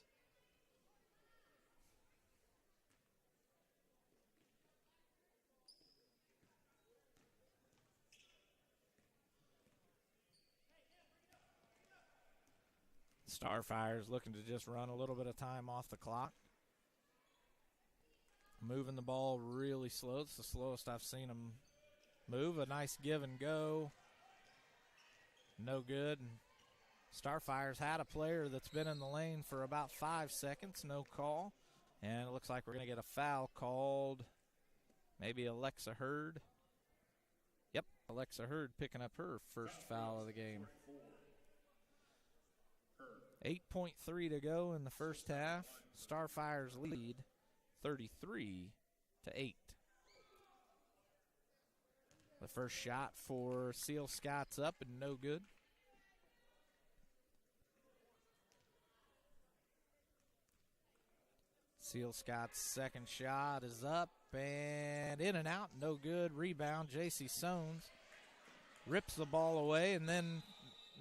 Starfires looking to just run a little bit of time off the clock. Moving the ball really slow. It's the slowest I've seen them move. A nice give and go. No good. Starfires had a player that's been in the lane for about 5 seconds. No call. And it looks like we're going to get a foul called. Maybe Alexa Hurd. Yep, Alexa Hurd picking up her first foul of the game. 8.3 to go in the first half. Starfires lead 33-8. The first shot for Seal Scott's up and no good. Seal Scott's second shot is up and in and out. No good. Rebound. J.C. Sones rips the ball away and then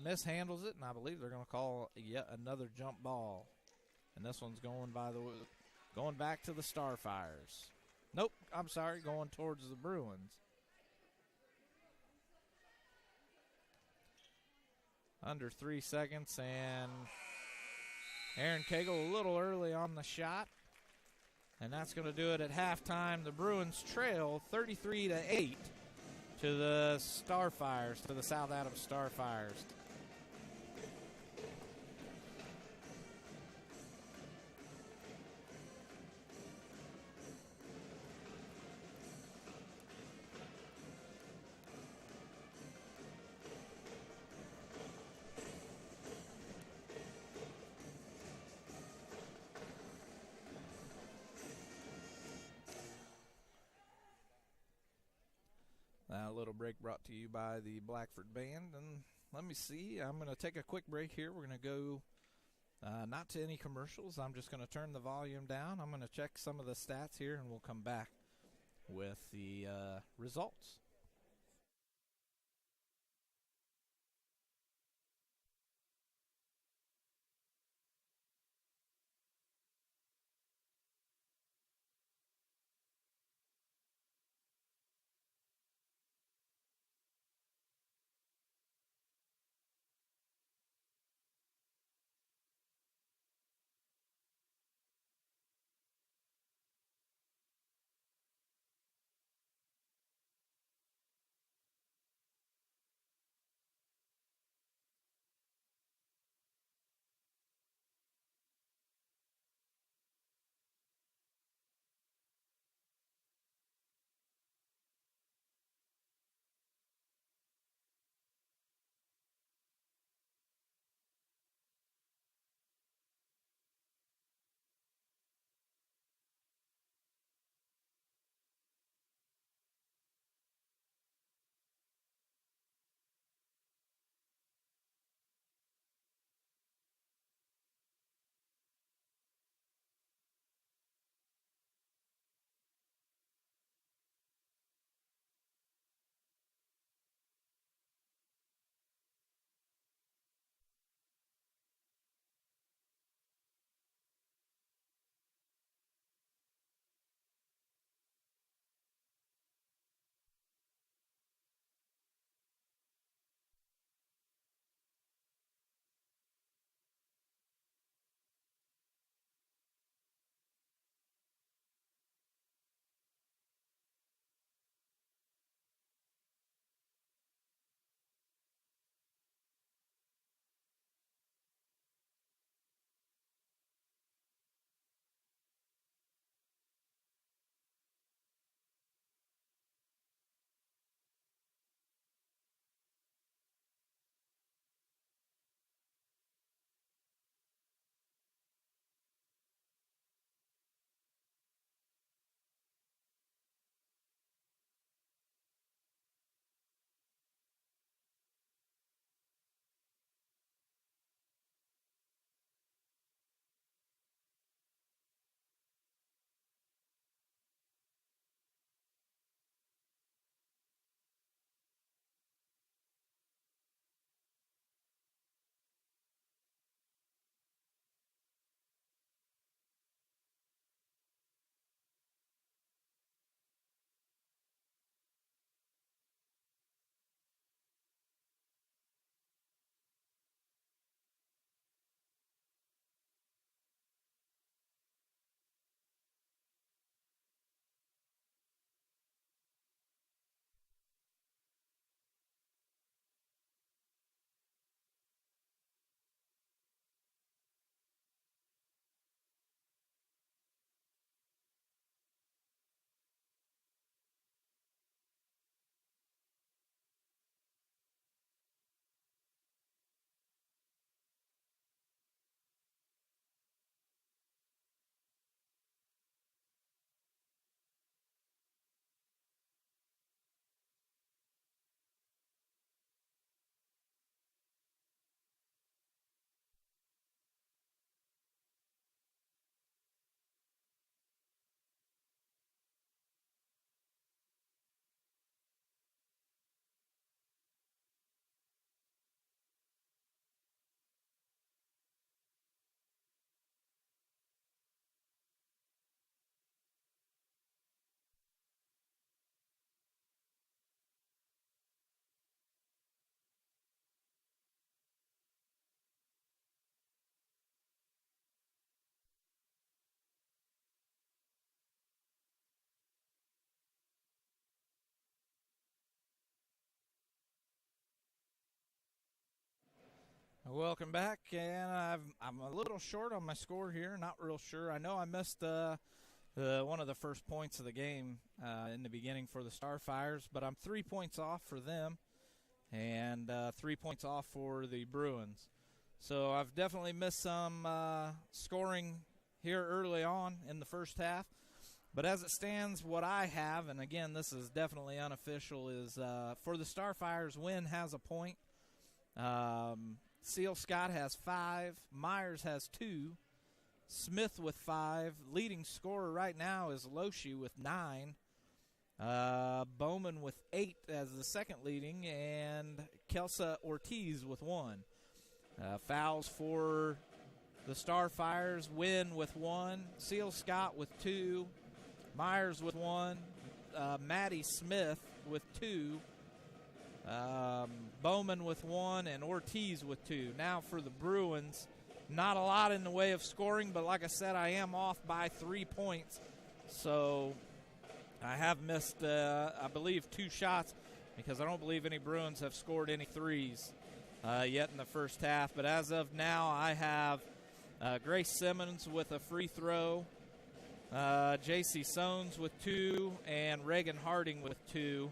mishandles it, and I believe they're going to call yet another jump ball. And this one's going back to the Starfires. Nope, I'm sorry, going towards the Bruins. Under 3 seconds, and Aaron Cagle a little early on the shot. And that's going to do it at halftime. The Bruins trail 33-8 to the Starfires, to the South Adams Starfires. A little break brought to you by the Blackford Band. And let me see, I'm going to take a quick break here. We're going to go not to any commercials. I'm just going to turn the volume down. I'm going to check some of the stats here, and we'll come back with the results. Welcome back, and I'm a little short on my score here. Not real sure. I know I missed one of the first points of the game in the beginning for the Starfires, but I'm 3 points off for them, and 3 points off for the Bruins. So I've definitely missed some scoring here early on in the first half. But as it stands, what I have, and again, this is definitely unofficial, is for the Starfires, Wynn has a point. Seal Scott has 5. Myers has 2. Smith with 5. Leading scorer right now is Loshi with 9. Bowman with 8 as the second leading, and Kelsa Ortiz with 1. Fouls for the Starfires, Wynn with 1. Seal Scott with 2. Myers with 1. Maddie Smith with 2. Bowman with 1, and Ortiz with 2. Now for the Bruins, not a lot in the way of scoring, but like I said, I am off by 3 points. So I have missed, I believe, 2 shots because I don't believe any Bruins have scored any threes yet in the first half. But as of now, I have Grace Simmons with a free throw, J.C. Sones with 2, and Reagan Harding with 2.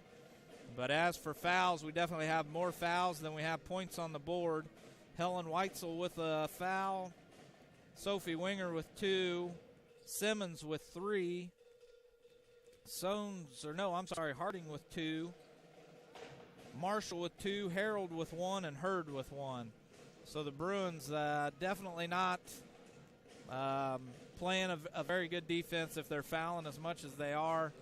But as for fouls, we definitely have more fouls than we have points on the board. Helen Weitzel with a foul. Sophie Winger with 2. Simmons with 3. Harding with 2. Marshall with 2. Harold with 1. And Hurd with 1. So the Bruins definitely not playing a very good defense if they're fouling as much as they are.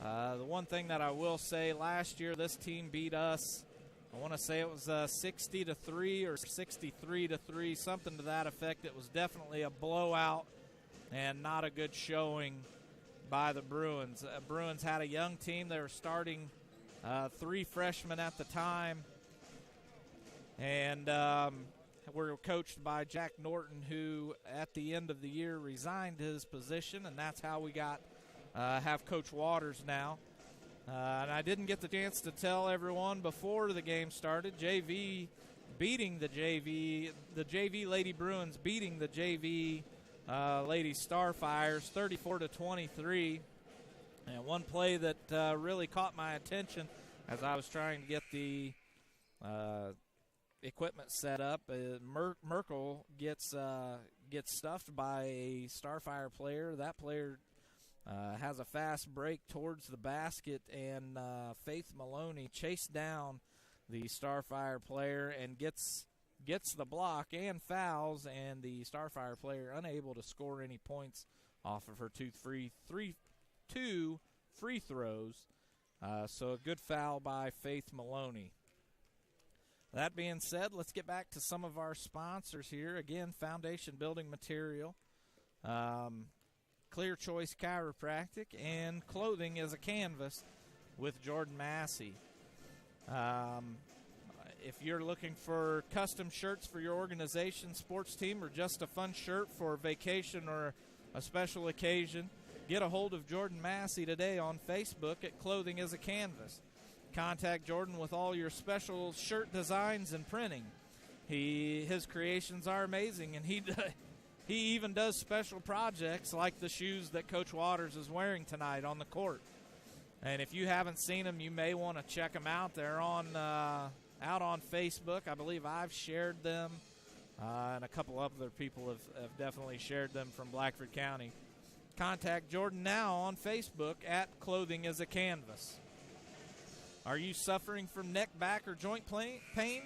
The one thing that I will say, last year this team beat us, I want to say it was 60-3 or 63-3, something to that effect. It was definitely a blowout and not a good showing by the Bruins. Bruins had a young team. They were starting 3 freshmen at the time, and were coached by Jack Norton, who at the end of the year resigned his position, and that's how we have Coach Waters now. And I didn't get the chance to tell everyone before the game started, the JV Lady Bruins beating the JV Lady Starfires 34-23. And one play that really caught my attention as I was trying to get the equipment set up, Merkel gets stuffed by a Starfire player. That player has a fast break towards the basket, and Faith Maloney chased down the Starfire player and gets the block and fouls, and the Starfire player unable to score any points off of her two free throws. So a good foul by Faith Maloney. That being said, let's get back to some of our sponsors here. Again, Foundation Building Material, Clear Choice Chiropractic, and Clothing is a Canvas with Jordan Massey. If you're looking for custom shirts for your organization, sports team, or just a fun shirt for a vacation or a special occasion, get a hold of Jordan Massey today on Facebook at Clothing is a Canvas. Contact Jordan with all your special shirt designs and printing. His creations are amazing, and he even does special projects like the shoes that Coach Waters is wearing tonight on the court. And if you haven't seen them, you may want to check them out. They're out on Facebook. I believe I've shared them, and a couple other people have definitely shared them from Blackford County. Contact Jordan now on Facebook at Clothing is a Canvas. Are you suffering from neck, back, or joint pain?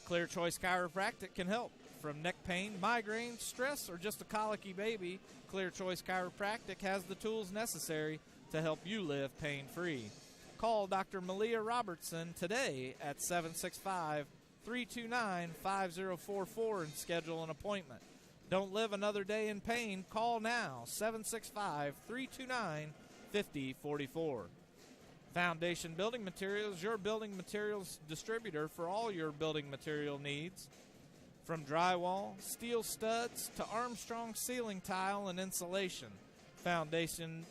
Clear Choice Chiropractic can help. From neck pain, migraine, stress, or just a colicky baby, Clear Choice Chiropractic has the tools necessary to help you live pain-free. Call Dr. Malia Robertson today at 765-329-5044 and schedule an appointment. Don't live another day in pain. Call now, 765-329-5044. Foundation Building Materials, your building materials distributor for all your building material needs. From drywall, steel studs, to Armstrong ceiling tile and insulation, Foundation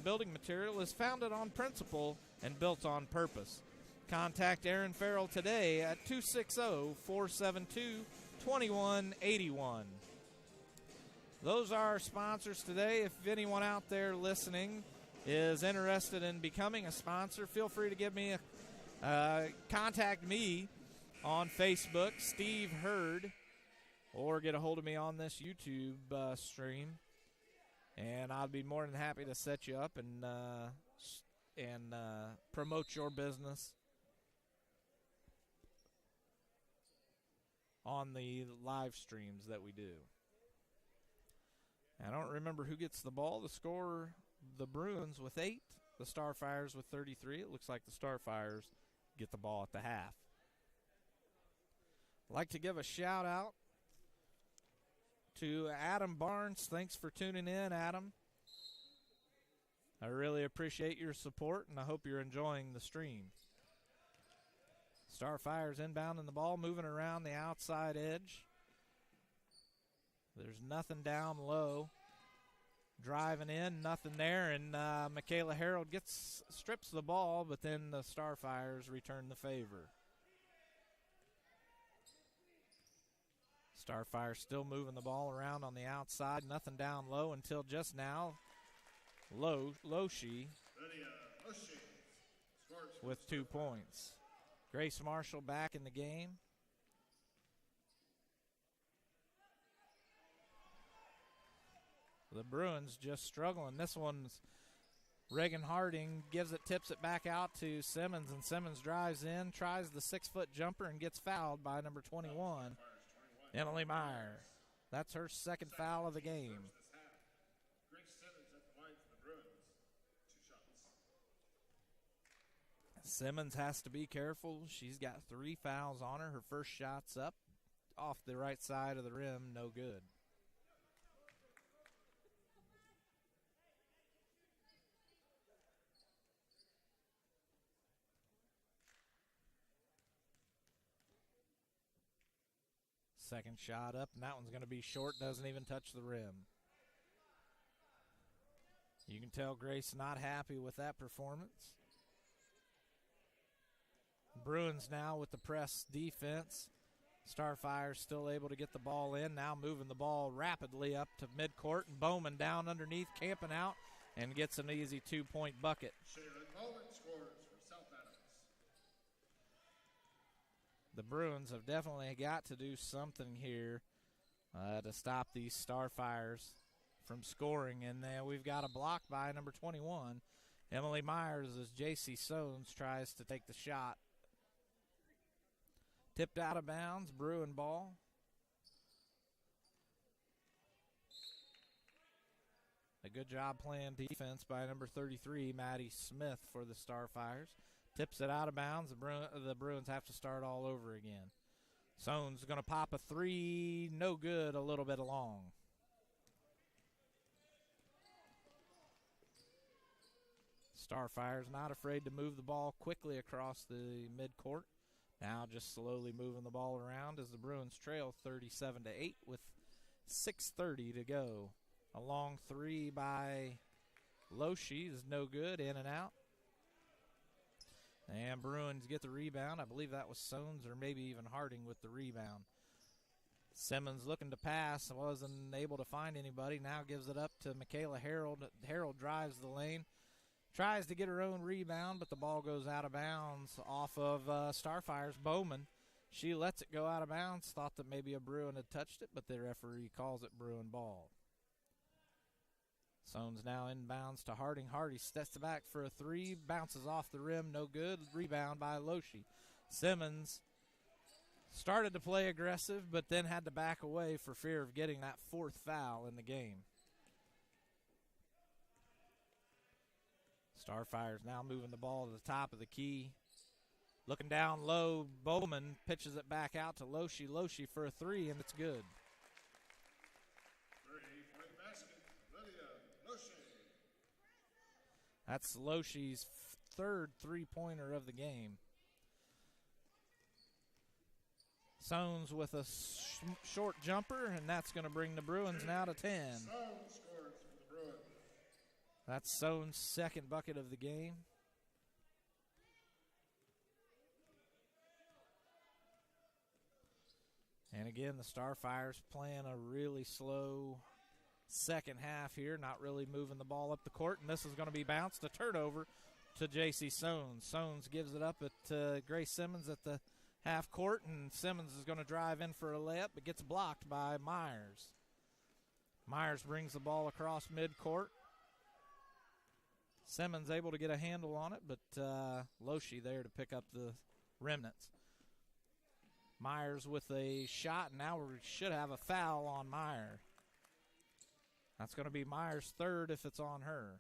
Building Material is founded on principle and built on purpose. contact Aaron Farrell today at 260-472-2181. Those are our sponsors today. If anyone out there listening is interested in becoming a sponsor, feel free to give me contact me on Facebook, Steve Hurd, or get a hold of me on this YouTube stream, and I'll be more than happy to set you up and promote your business on the live streams that we do. I don't remember who gets the ball. The score, the Bruins with 8, the Starfires with 33. It looks like the Starfires get the ball at the half. I'd like to give a shout out to Adam Barnes. Thanks for tuning in, Adam. I really appreciate your support, and I hope you're enjoying the stream. Starfires inbounding the ball, moving around the outside edge. There's nothing down low. Driving in, nothing there, and Michaela Harold strips the ball, but then the Starfires return the favor. Starfire still moving the ball around on the outside, nothing down low until just now. Loshi with 2 points. Grace Marshall back in the game. The Bruins just struggling. This one's Reagan Harding tips it back out to Simmons, and Simmons drives in, tries the 6-foot jumper, and gets fouled by number 21, Emily Meyer. That's her second foul of the game. Simmons has to be careful. She's got 3 fouls on her. Her first shot's up off the right side of the rim, no good. Second shot up, and that one's going to be short, doesn't even touch the rim. You can tell Grace not happy with that performance. Bruins now with the press defense. Starfire still able to get the ball in, now moving the ball rapidly up to midcourt, and Bowman down underneath, camping out, and gets an easy 2-point bucket. The Bruins have definitely got to do something here to stop these Starfires from scoring. And we've got a block by number 21, Emily Myers, as J.C. Sones tries to take the shot. Tipped out of bounds, Bruin ball. A good job playing defense by number 33, Maddie Smith, for the Starfires. Tips it out of bounds. The Bruins have to start all over again. Sones going to pop a 3. No good, a little bit long. Starfire's not afraid to move the ball quickly across the midcourt. Now just slowly moving the ball around as the Bruins trail 37-8 with 6:30 to go. A long 3 by Loshi is no good, in and out. And Bruins get the rebound. I believe that was Sones or maybe even Harding with the rebound. Simmons looking to pass, wasn't able to find anybody. Now gives it up to Michaela Harold. Harold drives the lane, tries to get her own rebound, but the ball goes out of bounds off of Starfire's Bowman. She lets it go out of bounds, thought that maybe a Bruin had touched it, but the referee calls it Bruin ball. Sones now inbounds to Harding. Hardy steps back for a 3, bounces off the rim, no good. Rebound by Loshi. Simmons started to play aggressive, but then had to back away for fear of getting that 4th foul in the game. Starfire's now moving the ball to the top of the key. Looking down low, Bowman pitches it back out to Loshi. Loshi for a 3, and it's good. That's Loshi's 3rd 3-pointer of the game. Sones with a short jumper, and that's going to bring the Bruins now to 10. Sones scores for the Bruins. That's Sones' 2nd bucket of the game. And again, the Starfires playing a really slow second half here, not really moving the ball up the court, and this is going to be bounced, a turnover to J.C. Sones. Sones gives it up at Grace Simmons at the half court, and Simmons is going to drive in for a layup, but gets blocked by Myers. Myers brings the ball across midcourt. Simmons able to get a handle on it, but Loesch there to pick up the remnants. Myers with a shot, and now we should have a foul on Myers. That's going to be Myers' third if it's on her.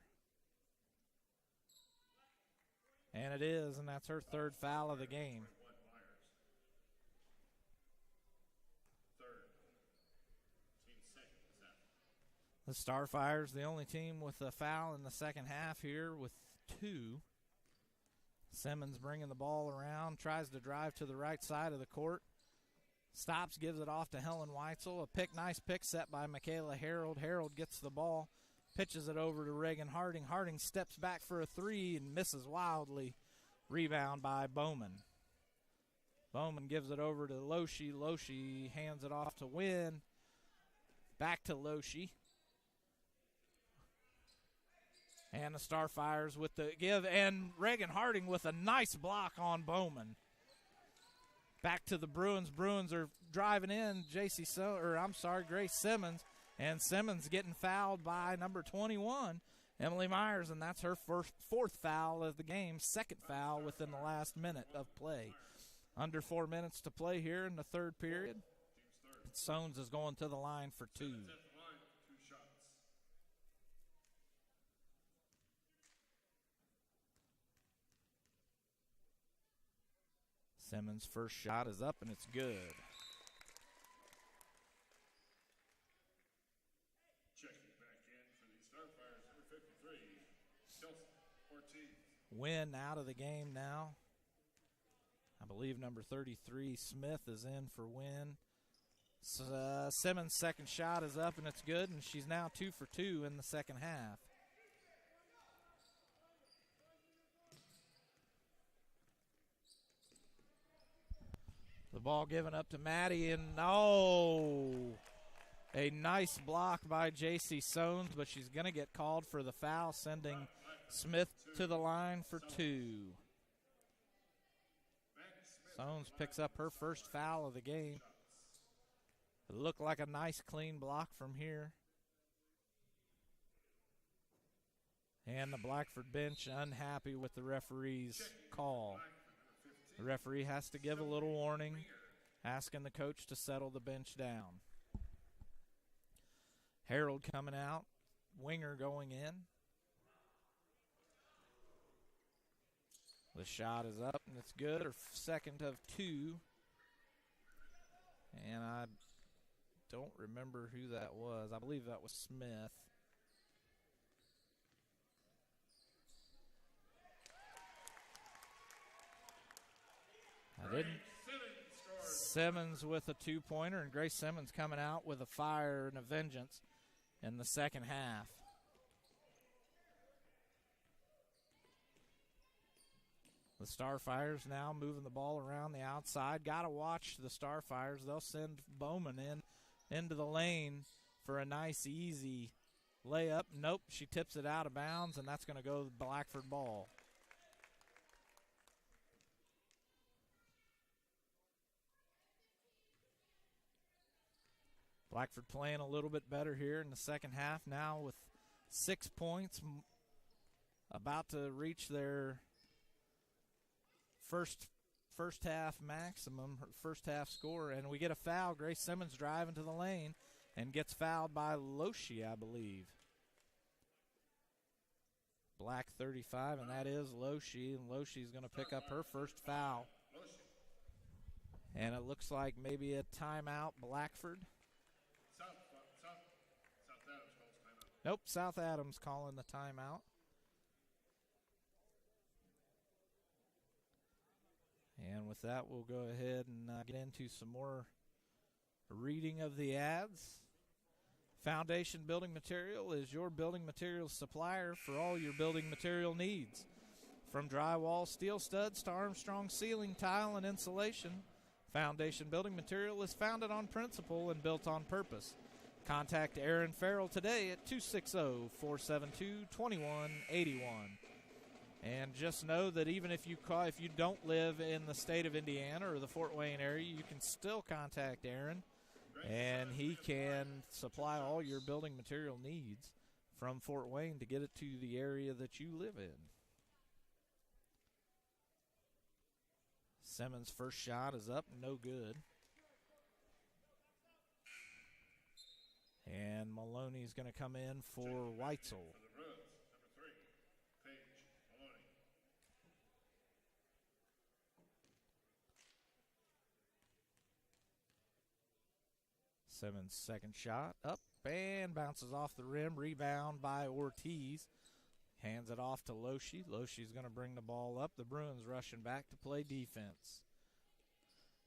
And it is, and that's her third foul of the game. The Starfires, the only team with a foul in the second half here with 2. Simmons bringing the ball around, tries to drive to the right side of the court. Stops, gives it off to Helen Weitzel. Nice pick set by Michaela Harold. Harold gets the ball, pitches it over to Reagan Harding. Harding steps back for a 3 and misses wildly. Rebound by Bowman. Bowman gives it over to Loesch. Loesch hands it off to Wynn. Back to Loesch. And the Starfires with the give, and Reagan Harding with a nice block on Bowman. Back to the Bruins. Bruins are driving in. Grace Simmons, and Simmons getting fouled by number 21, Emily Myers, and that's her fourth foul of the game, second foul within the last minute of play. Under 4 minutes to play here in the third period. Sones is going to the line for 2. Simmons' first shot is up, and it's good. Checking back in for the Starfires, number 53, Chelsea Ortiz. Wynn out of the game now. I believe number 33, Smith, is in for Wynn. Simmons' second shot is up, and it's good, and she's now 2 for 2 in the second half. The ball given up to Maddie, and a nice block by J.C. Sones, but she's going to get called for the foul, sending Smith to the line for 2. Sones picks up her first foul of the game. It looked like a nice clean block from here. And the Blackford bench unhappy with the referee's call. The referee has to give a little warning, asking the coach to settle the bench down. Harold coming out, Winger going in. The shot is up, and it's good, her second of 2. And I don't remember who that was. I believe that was Smith. I didn't. Simmons with a 2-pointer, and Grace Simmons coming out with a fire and a vengeance in the second half. The Starfires now moving the ball around the outside. Got to watch the Starfires. They'll send Bowman into the lane for a nice, easy layup. Nope, she tips it out of bounds, and that's going to go to the Blackford ball. Blackford playing a little bit better here in the second half now with 6 points, about to reach their first half maximum, first half score, and we get a foul. Grace Simmons driving to the lane and gets fouled by Loesch, I believe. Black 35, and that is Loesch, and Loesch is going to pick up her first foul. And it looks like maybe a timeout, Blackford. Nope, South Adams calling the timeout. And with that, we'll go ahead and get into some more reading of the ads. Foundation Building Material is your building materials supplier for all your building material needs. From drywall, steel studs to Armstrong ceiling, tile, and insulation, Foundation Building Material is founded on principle and built on purpose. Contact Aaron Farrell today at 260-472-2181. And just know that even if you don't live in the state of Indiana or the Fort Wayne area, you can still contact Aaron, and he can supply all your building material needs from Fort Wayne to get it to the area that you live in. Simmons' first shot is up, no good. And Maloney's going to come in for Weitzel. Simmons' second shot up and bounces off the rim. Rebound by Ortiz. Hands it off to Loshi. Loshi's going to bring the ball up. The Bruins rushing back to play defense.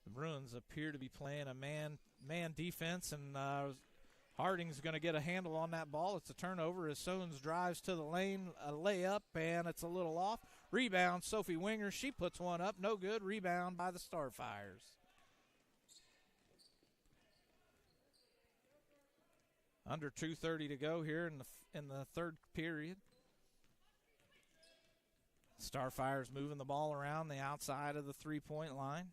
The Bruins appear to be playing a man defense, and Harding's going to get a handle on that ball. It's a turnover as Sones drives to the lane, a layup, and it's a little off. Rebound, Sophie Winger. She puts one up. No good. Rebound by the Starfires. Under 2:30 to go here in the third period. Starfires moving the ball around the outside of the three-point line.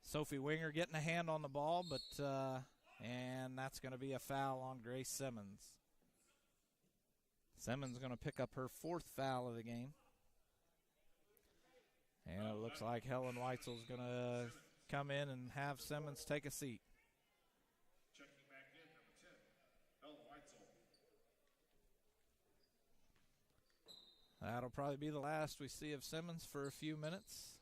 Sophie Winger getting a hand on the ball, and that's going to be a foul on Grace Simmons. Simmons going to pick up her fourth foul of the game. And it looks like Helen Weitzel's going to come in and have Simmons take a seat. That'll probably be the last we see of Simmons for a few minutes,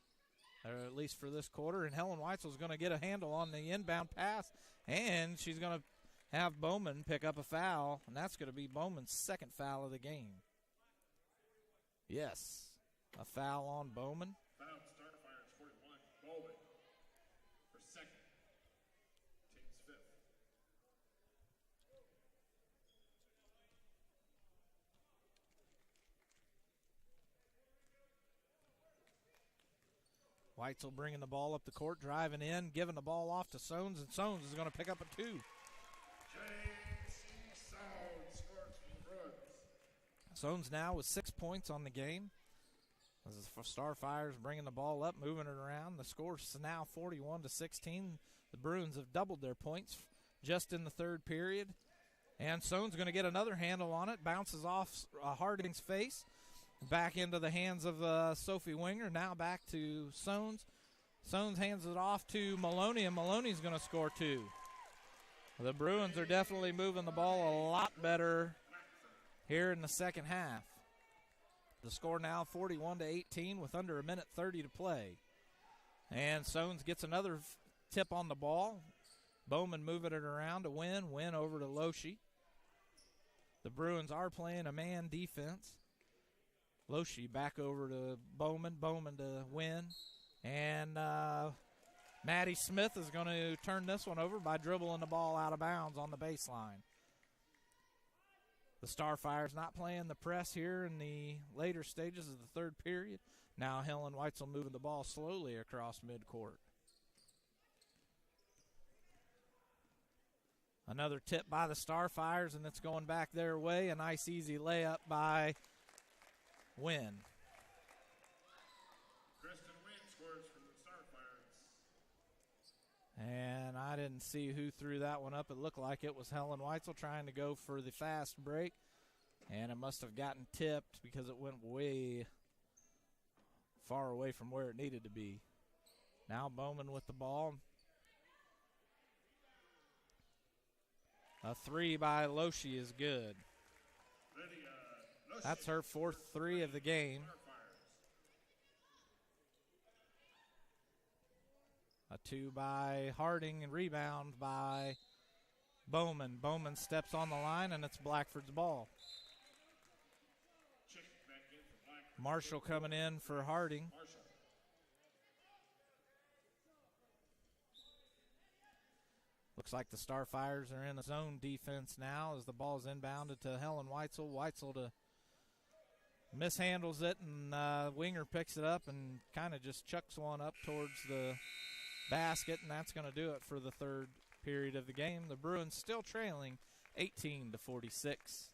or at least for this quarter. And Helen Weitzel's going to get a handle on the inbound pass, and she's going to have Bowman pick up a foul, and that's going to be Bowman's second foul of the game. Yes, a foul on Bowman. Foul Starfires 41. Bowman for second. Team's fifth. Weitzel bringing the ball up the court, driving in, giving the ball off to Sones, and Sones is going to pick up a two. J.C. Sones scores for the Bruins. Sones now with 6 points on the game. This is for Starfires bringing the ball up, moving it around. The score's now 41-16. The Bruins have doubled their points just in the third period. And Sones going to get another handle on it, bounces off Harding's face. Back into the hands of Sophie Winger. Now back to Sones. Sones hands it off to Maloney, and Maloney's going to score two. The Bruins are definitely moving the ball a lot better here in the second half. The score now 41-18 with under a minute 30 to play. And Sones gets another tip on the ball. Bowman moving it around to win over to Loshi. The Bruins are playing a man defense. Loshi back over to Bowman to win. And Maddie Smith is going to turn this one over by dribbling the ball out of bounds on the baseline. The Starfires not playing the press here in the later stages of the third period. Now Helen Weitzel moving the ball slowly across midcourt. Another tip by the Starfires, and it's going back their way. A nice easy layup by Wynn. Kristen Wynn scores for the Starfires. And I didn't see who threw that one up. It looked like it was Helen Weitzel trying to go for the fast break. And it must have gotten tipped because it went way far away from where it needed to be. Now Bowman with the ball. A three by Loshi is good. That's her fourth three of the game. A two by Harding and rebound by Bowman. Bowman steps on the line, and it's Blackford's ball. Marshall coming in for Harding. Looks like the Starfires are in the zone defense now as the ball's inbounded to Helen Weitzel. Weitzel to mishandles it, and Winger picks it up and kind of just chucks one up towards the basket, and that's going to do it for the third period of the game. The Bruins still trailing 18-46.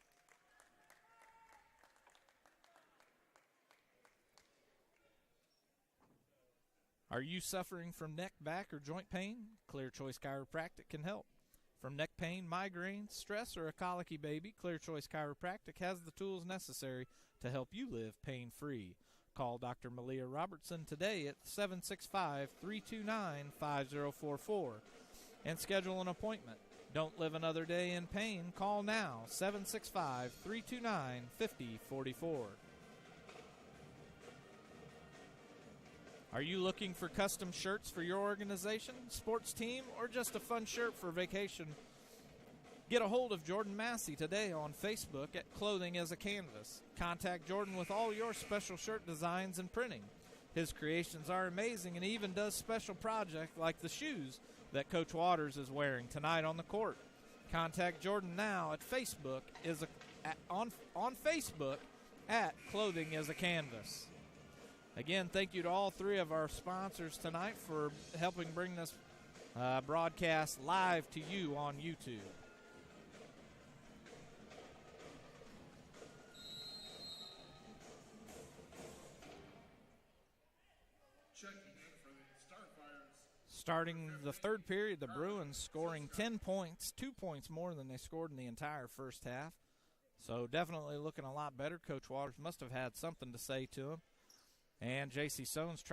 Are you suffering from neck, back, or joint pain? Clear Choice Chiropractic can help. From neck pain, migraine, stress, or a colicky baby, Clear Choice Chiropractic has the tools necessary to help you live pain-free. Call Dr. Malia Robertson today at 765-329-5044 and schedule an appointment. Don't live another day in pain. Call now, 765-329-5044. Are you looking for custom shirts for your organization, sports team, or just a fun shirt for vacation? Get a hold of Jordan Massey today on Facebook at Clothing as a Canvas. Contact Jordan with all your special shirt designs and printing. His creations are amazing and even does special projects like the shoes that Coach Waters is wearing tonight on the court. Contact Jordan now at Facebook on Facebook at Clothing as a Canvas. Again, thank you to all three of our sponsors tonight for helping bring this broadcast live to you on YouTube. Starting the third period, the Bruins scoring 10 points, 2 points more than they scored in the entire first half. So definitely looking a lot better. Coach Waters must have had something to say to him. And J.C. Sones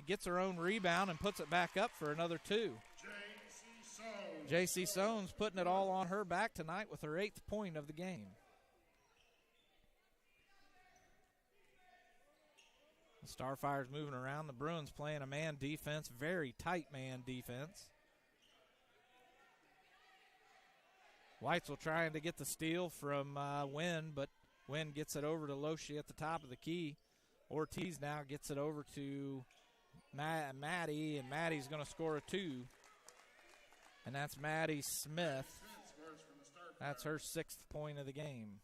gets her own rebound and puts it back up for another two. J.C. Sones putting it all on her back tonight with her 8th point of the game. The Starfire's moving around. The Bruins playing a man defense, very tight man defense. Weitzel trying to get the steal from Wynn, but Wynn gets it over to Loshi at the top of the key. Ortiz now gets it over to Maddie, and Maddie's going to score a 2. And that's Maddie Smith. That's her 6th point of the game.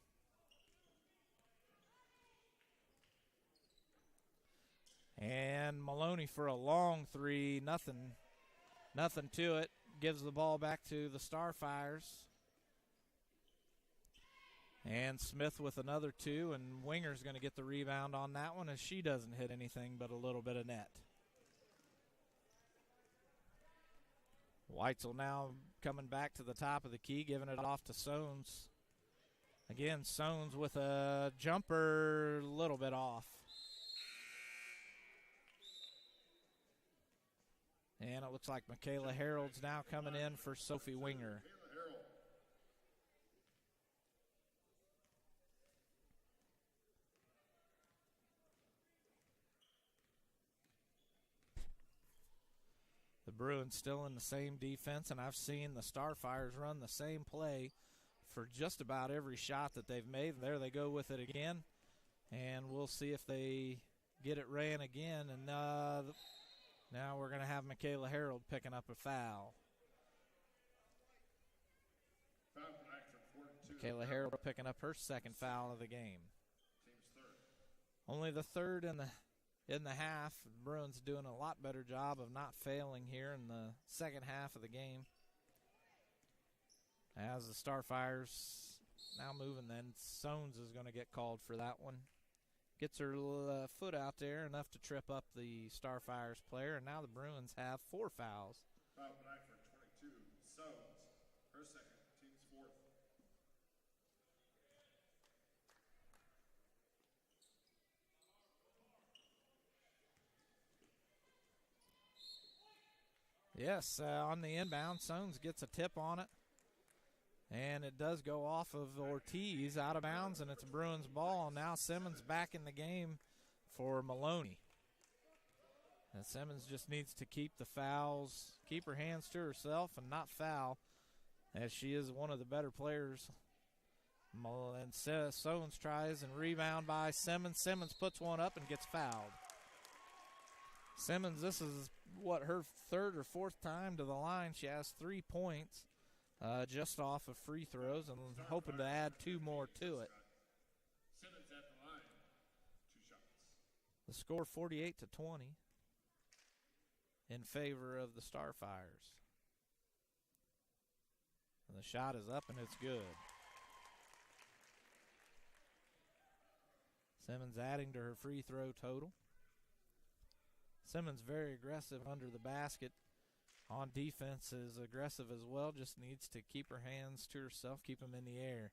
And Maloney for a long 3, nothing to it. Gives the ball back to the Starfires. And Smith with another 2, and Winger's going to get the rebound on that one as she doesn't hit anything but a little bit of net. Weitzel now coming back to the top of the key, giving it off to Sones. Again, Sones with a jumper, a little bit off. And it looks like Michaela Harold's now coming in for Sophie Winger. The Bruins still in the same defense, and I've seen the Starfires run the same play for just about every shot that they've made. There they go with it again, and we'll see if they get it ran again. And now we're going to have Michaela Harold picking up a foul. Michaela Harold picking up her 2nd foul of the game. Only the 3rd in the half. The Bruins doing a lot better job of not failing here in the second half of the game. As the Starfires now moving, then Sones is going to get called for that one. Gets her foot out there enough to trip up the Starfires player, and now the Bruins have 4 fouls. Foul Blackford, 22. Sones, her 2nd, team's 4th. Yes, on the inbound, Sones gets a tip on it. And it does go off of Ortiz out of bounds, and it's a Bruins ball. Now Simmons back in the game for Maloney. And Simmons just needs to keep the fouls, keep her hands to herself and not foul, as she is one of the better players. And Sones tries and rebound by Simmons. Simmons puts one up and gets fouled. Simmons, this is her 3rd or 4th time to the line. She has 3 points. Just off of free throws, and hoping to add 2 more to it. Simmons at the line, 2 shots. The score 48-20. in favor of the Starfires. And the shot is up and it's good. Simmons adding to her free throw total. Simmons very aggressive under the basket. On defense is aggressive as well. Just needs to keep her hands to herself, keep them in the air.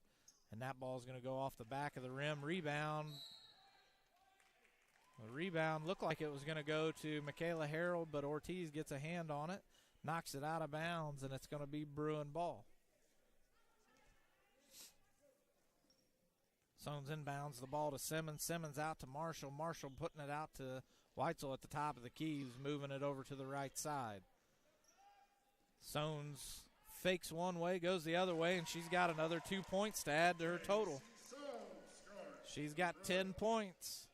And that ball is going to go off the back of the rim. Rebound. The rebound looked like it was going to go to Michaela Harold, but Ortiz gets a hand on it, knocks it out of bounds, and it's going to be Bruin ball. Sones inbounds the ball to Simmons. Simmons out to Marshall. Marshall putting it out to Weitzel at the top of the key. He's moving it over to the right side. Sones fakes one way, goes the other way, and she's got another 2 points to add to her total. She's got 10 points.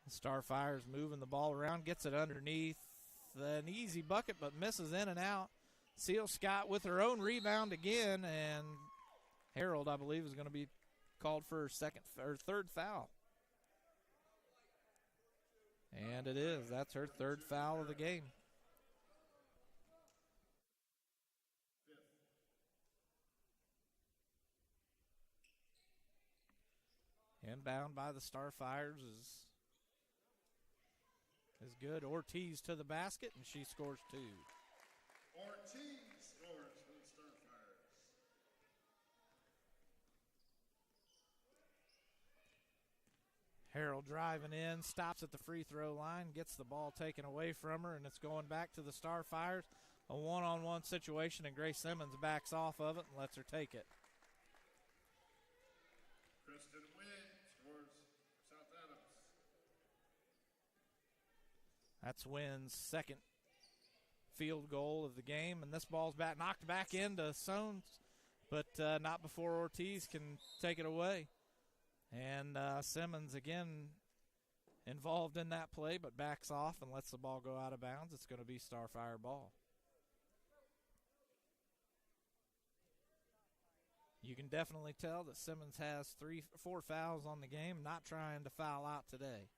Starfire's moving the ball around, gets it underneath. An easy bucket, but misses in and out. Seal Scott with her own rebound again, and Harold, I believe, is going to be called for her third foul. And it is. That's her third foul of the game. Inbound by the Starfires is good. Ortiz to the basket, and she scores 2. Ortiz scores for the Starfires. Harold driving in, stops at the free throw line, gets the ball taken away from her, and it's going back to the Starfires. A one-on-one situation, and Grace Simmons backs off of it and lets her take it. Kristen Wynn scores for South Adams. That's Wynn's second field goal of the game, and this ball's knocked back into Sones, but not before Ortiz can take it away. And Simmons again involved in that play, but backs off and lets the ball go out of bounds. It's going to be Starfire ball. You can definitely tell that Simmons has 4 fouls on the game, not trying to foul out today.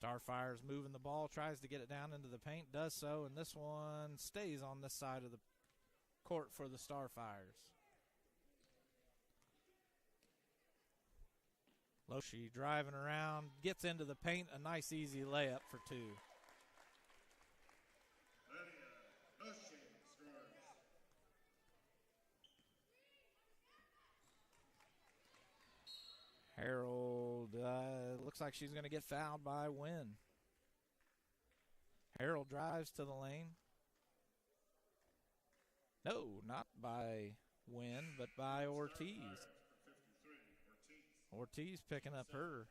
Starfire's moving the ball, tries to get it down into the paint, does so, and this one stays on this side of the court for the Starfires. Loshi driving around, gets into the paint, a nice easy layup for 2. Harold looks like she's going to get fouled by Wynn. Harold drives to the lane. No, not by Wynn, but by Ortiz. Ortiz picking up her.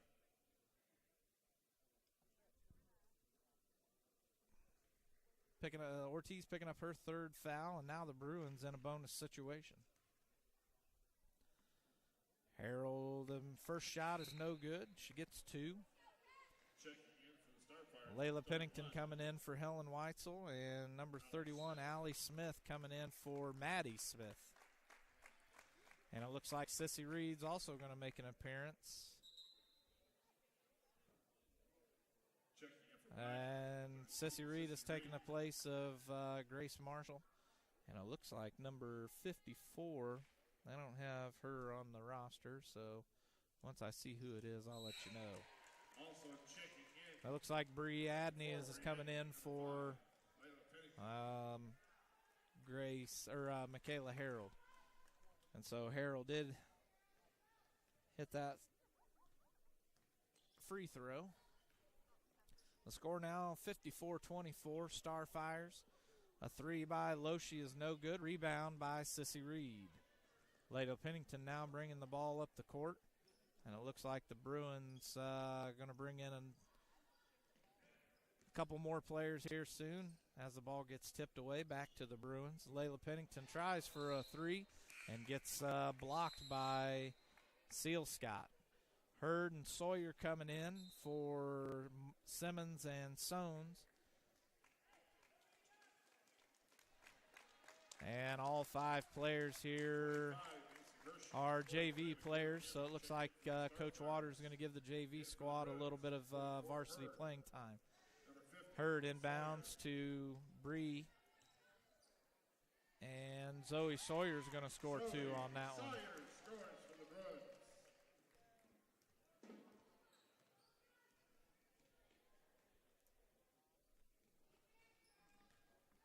Ortiz picking up her third foul, and now the Bruins in a bonus situation. Harold, first shot is no good. She gets 2. Layla Pennington coming in for Helen Weitzel, and number 31, Allie Smith, coming in for Maddie Smith. And it looks like Sissy Reed's also going to make an appearance. And Sissy Reed is taking the place of Grace Marshall. And it looks like number 54, I don't have her on the roster, so once I see who it is, I'll let you know. Also checking in. It looks like Bree Adney is coming in for Michaela Harold. And so Harold did hit that free throw. The score now 54-24, Starfires. A 3 by Loshi is no good. Rebound by Sissy Reed. Lado Pennington now bringing the ball up the court. And it looks like the Bruins going to bring in a couple more players here soon as the ball gets tipped away back to the Bruins. Layla Pennington tries for a 3 and gets blocked by Seal Scott. Hurd and Sawyer coming in for Simmons and Sones. And all 5 players here our JV players. So it looks like Coach Waters is going to give the JV squad a little bit of varsity playing time. Hurd inbounds to Bree. And Zoe Sawyer's going to score two on that one.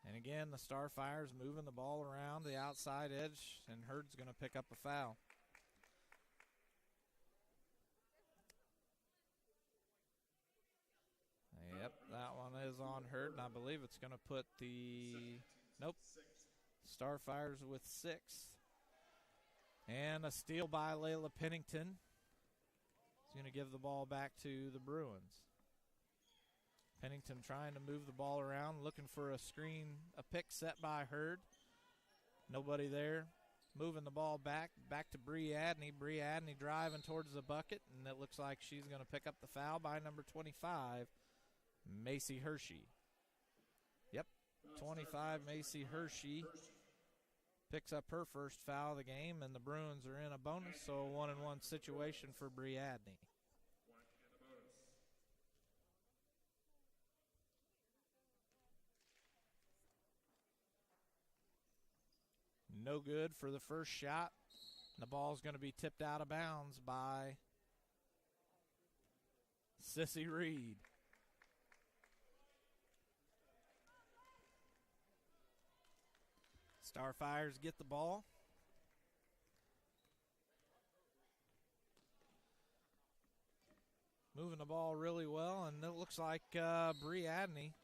And again, the Starfires moving the ball around the outside edge, and Hurd's going to pick up a foul. Yep, that one is on Hurd, and I believe it's going to put the Starfires with 6. And a steal by Layla Pennington. He's going to give the ball back to the Bruins. Pennington trying to move the ball around, looking for a screen, a pick set by Hurd. Nobody there. Moving the ball back to Bree Adney. Bree Adney driving towards the bucket, and it looks like she's going to pick up the foul by number 25, Macy Hershey. Yep, 25, Macy Hershey picks up her first foul of the game, and the Bruins are in a bonus, so a 1-on-1 situation for Bree Adney. No good for the first shot. The ball's going to be tipped out of bounds by Sissy Reed. Starfires get the ball. Moving the ball really well, and it looks like Bree Adney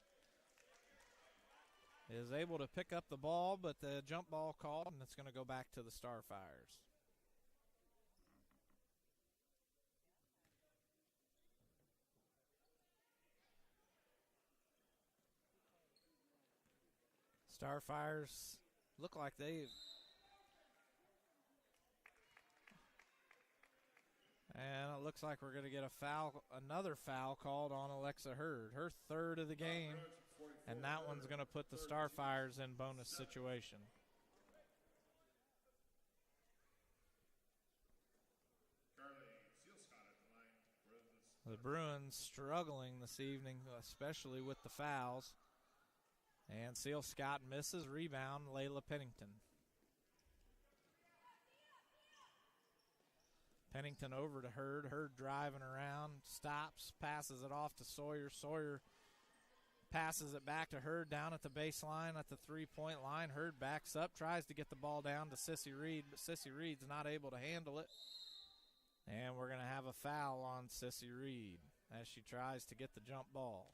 is able to pick up the ball, but the jump ball called, and it's going to go back to the Starfires. Starfires look like they've... And it looks like we're going to get another foul called on Alexa Hurd, her third of the game. And that one's going to put the Starfires in bonus situation. The Bruins struggling this evening, especially with the fouls. And Seal Scott misses. Rebound, Layla Pennington. Pennington over to Hurd. Hurd driving around, stops, passes it off to Sawyer. Sawyer passes it back to Hurd down at the baseline at the three-point line. Hurd backs up, tries to get the ball down to Sissy Reed, but Sissy Reed's not able to handle it. And we're going to have a foul on Sissy Reed as she tries to get the jump ball.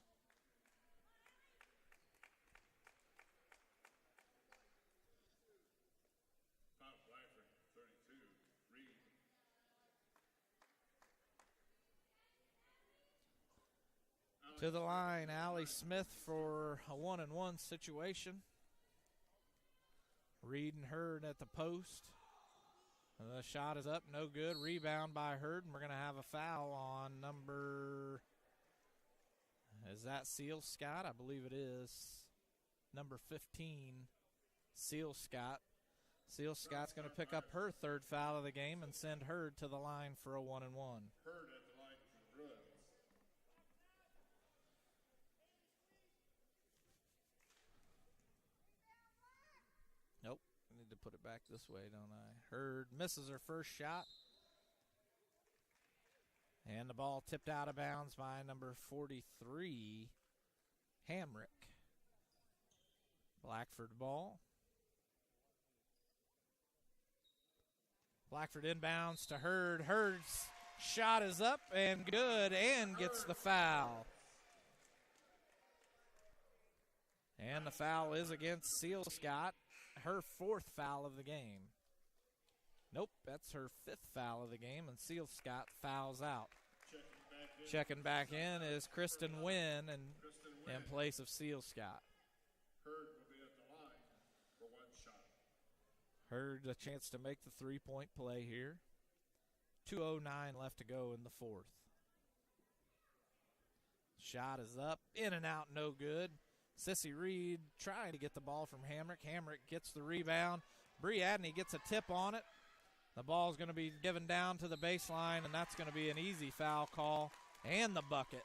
Blackford, 32, Reed. To the line, Allie Smith for a 1-on-1 situation. Reed and Hurd at the post. The shot is up, no good. Rebound by Hurd, and we're going to have a foul on is that Seal Scott? I believe it is. Number 15, Seal Scott. Seal Scott's going to pick up her third foul of the game and send Hurd to the line for a 1-on-1. Hurd at the line for the Bruins. Nope. I need to put it back this way, don't I? Hurd misses her first shot. And the ball tipped out of bounds by number 43, Hamrick. Blackford ball. Blackford inbounds to Hurd. Hurd's shot is up and good and gets the foul. And the foul is against Seal Scott, her fourth foul of the game. Nope, that's her fifth foul of the game, and Seal Scott fouls out. Checking back in is Kristen Wynn in place of Seal Scott. Hurd will be at the line for one shot. Hurd a chance to make the three-point play here. 2:09 left to go in the fourth. Shot is up, in and out, no good. Sissy Reed trying to get the ball from Hamrick. Hamrick gets the rebound. Bree Adney gets a tip on it, The ball's going to be given down to the baseline, and that's going to be an easy foul call and the bucket.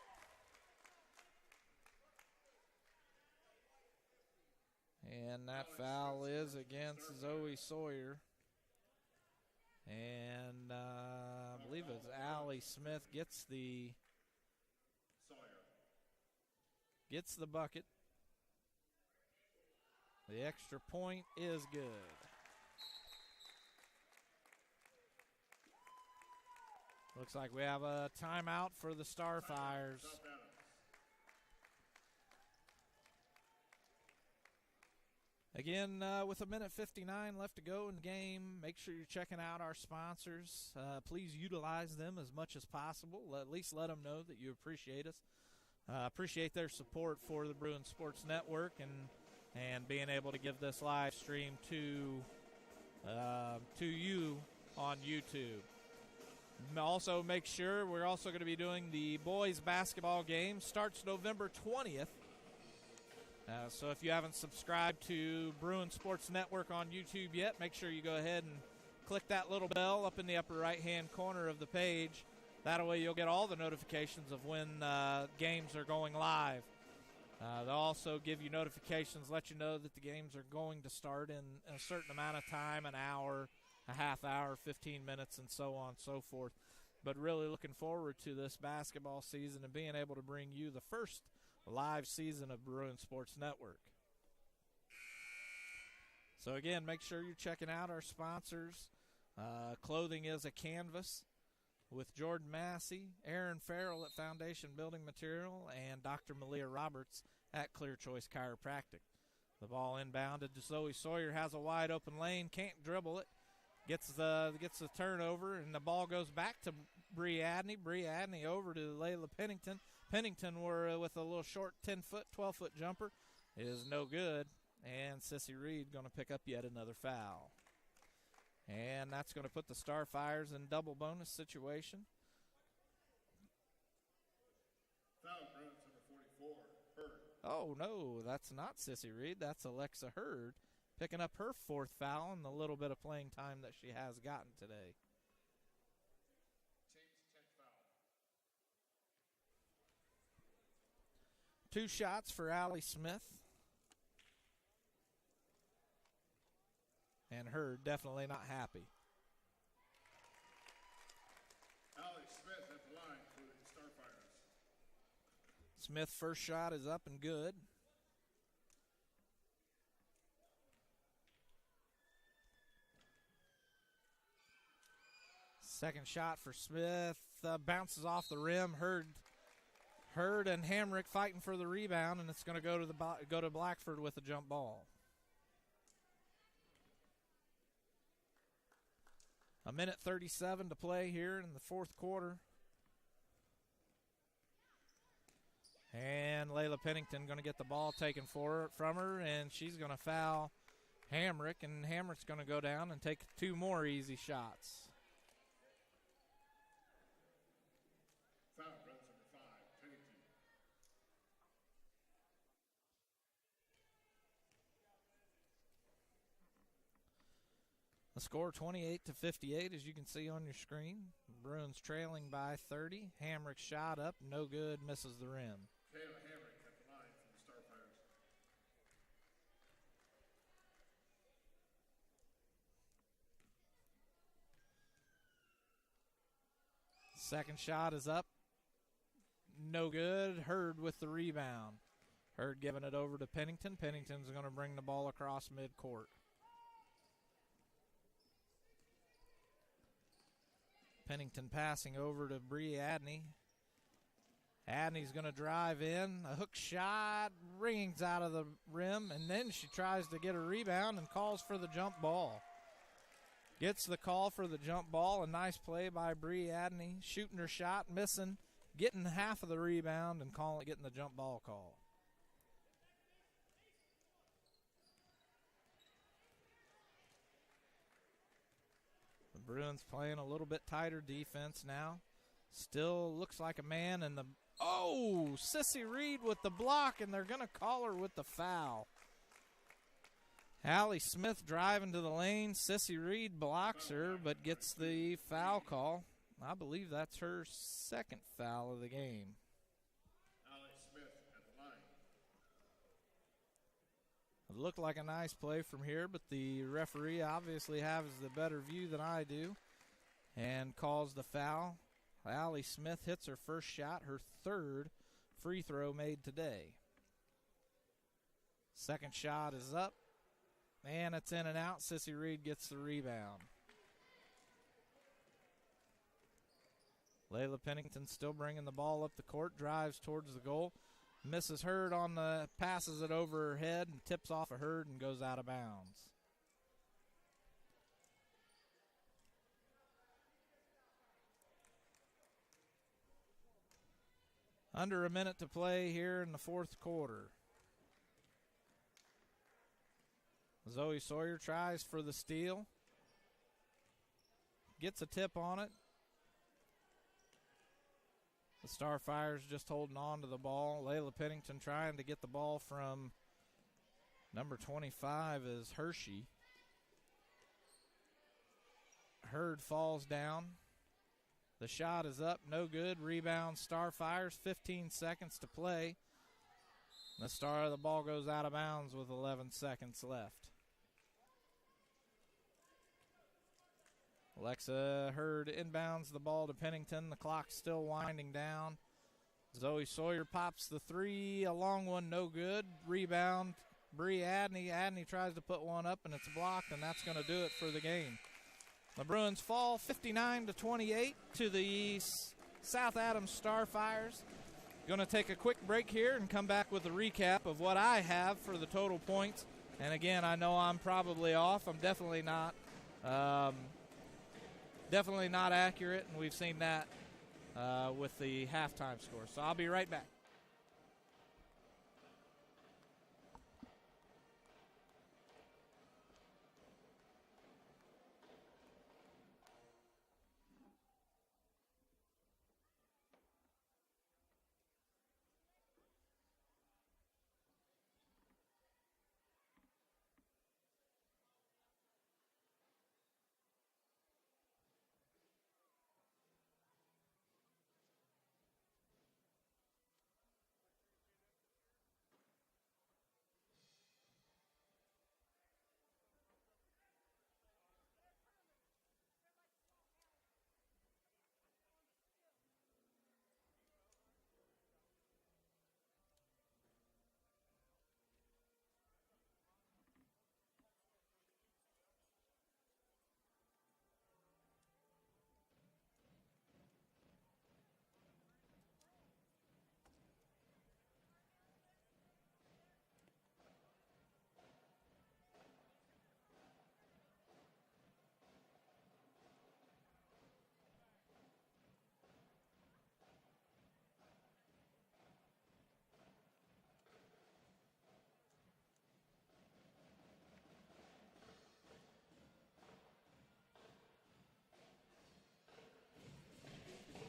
And that foul is against Zoe Sawyer. And I believe it was Allie Smith gets the bucket. The extra point is good. Looks like we have a timeout for the Starfires. Again, with 1:59 left to go in the game, make sure you're checking out our sponsors. Please utilize them as much as possible. At least let them know that you appreciate us. Appreciate their support for the Bruin Sports Network and being able to give this live stream to you on YouTube. Also, make sure we're also going to be doing the boys basketball game. Starts November 20th. So if you haven't subscribed to Bruin Sports Network on YouTube yet, make sure you go ahead and click that little bell up in the upper right-hand corner of the page. That way you'll get all the notifications of when games are going live. They'll also give you notifications, let you know that the games are going to start in a certain amount of time, an hour, a half hour, 15 minutes, and so on and so forth. But really looking forward to this basketball season and being able to bring you the first live season of Bruin Sports Network. So again, make sure you're checking out our sponsors. Clothing is a Canvas with Jordan Massey, Aaron Farrell at Foundation Building Material, and Dr. Malia Roberts at Clear Choice Chiropractic. The ball inbounded to Zoe Sawyer, has a wide open lane, can't dribble it, gets the turnover, and the ball goes back to Bree Adney. Bree Adney over to Layla Pennington. Pennington were with a little short 10-foot, 12-foot jumper. It is no good, and Sissy Reed going to pick up yet another foul. And that's going to put the Starfires in double bonus situation. Foul, Bruins, number 44, Hurd. Oh, no, that's not Sissy Reed. That's Alexa Hurd picking up her fourth foul in the little bit of playing time that she has gotten today. Team's 10th foul. 2 shots for Allie Smith. And Hurd definitely not happy. Allie Smith at the line for the Starfires. Smith first shot is up and good. Second shot for Smith bounces off the rim. Hurd and Hamrick fighting for the rebound, and it's going to go to Blackford with a jump ball. 1:37 to play here in the fourth quarter. And Layla Pennington going to get the ball taken from her, and she's going to foul Hamrick, and Hamrick's going to go down and take 2 more easy shots. Foul, Bruins, number 5, Pennington. The score 28-58, as you can see on your screen. Bruins trailing by 30. Hamrick shot up, no good, misses the rim. Kayla Hamrick at the line for the Starfires. Second shot is up, no good. Hurd with the rebound. Hurd giving it over to Pennington. Pennington's going to bring the ball across midcourt. Pennington passing over to Bree Adney. Adney's going to drive in. A hook shot rings out of the rim, and then she tries to get a rebound and calls for the jump ball. Gets the call for the jump ball. A nice play by Bree Adney. Shooting her shot, missing, getting half of the rebound, and getting the jump ball call. The Bruins playing a little bit tighter defense now. Still looks like a man, and Sissy Reed with the block, and they're going to call her with the foul. Allie Smith driving to the lane. Sissy Reed blocks her but gets the foul call. I believe that's her second foul of the game. Allie Smith at the line. It looked like a nice play from here, but the referee obviously has the better view than I do and calls the foul. Allie Smith hits her first shot, her third free throw made today. Second shot is up, and it's in and out. Sissy Reed gets the rebound. Layla Pennington still bringing the ball up the court, drives towards the goal. Misses Hurd on the, passes it over her head and tips off a Hurd and goes out of bounds. Under a minute to play here in the fourth quarter. Zoe Sawyer tries for the steal. Gets a tip on it. The Starfires just holding on to the ball. Layla Pennington trying to get the ball from number 25 is Hershey. Hurd falls down. The shot is up, no good. Rebound Starfires, 15 seconds to play. The ball goes out of bounds with 11 seconds left. Alexa Hurd inbounds the ball to Pennington. The clock's still winding down. Zoe Sawyer pops the three. A long one, no good. Rebound, Bree Adney. Adney tries to put one up, and it's blocked, and that's going to do it for the game. The Bruins fall 59-28 to the South Adams Starfires. Going to take a quick break here and come back with a recap of what I have for the total points. And again, I know I'm probably off. I'm definitely not. Definitely not accurate, and we've seen that with the halftime score. So I'll be right back.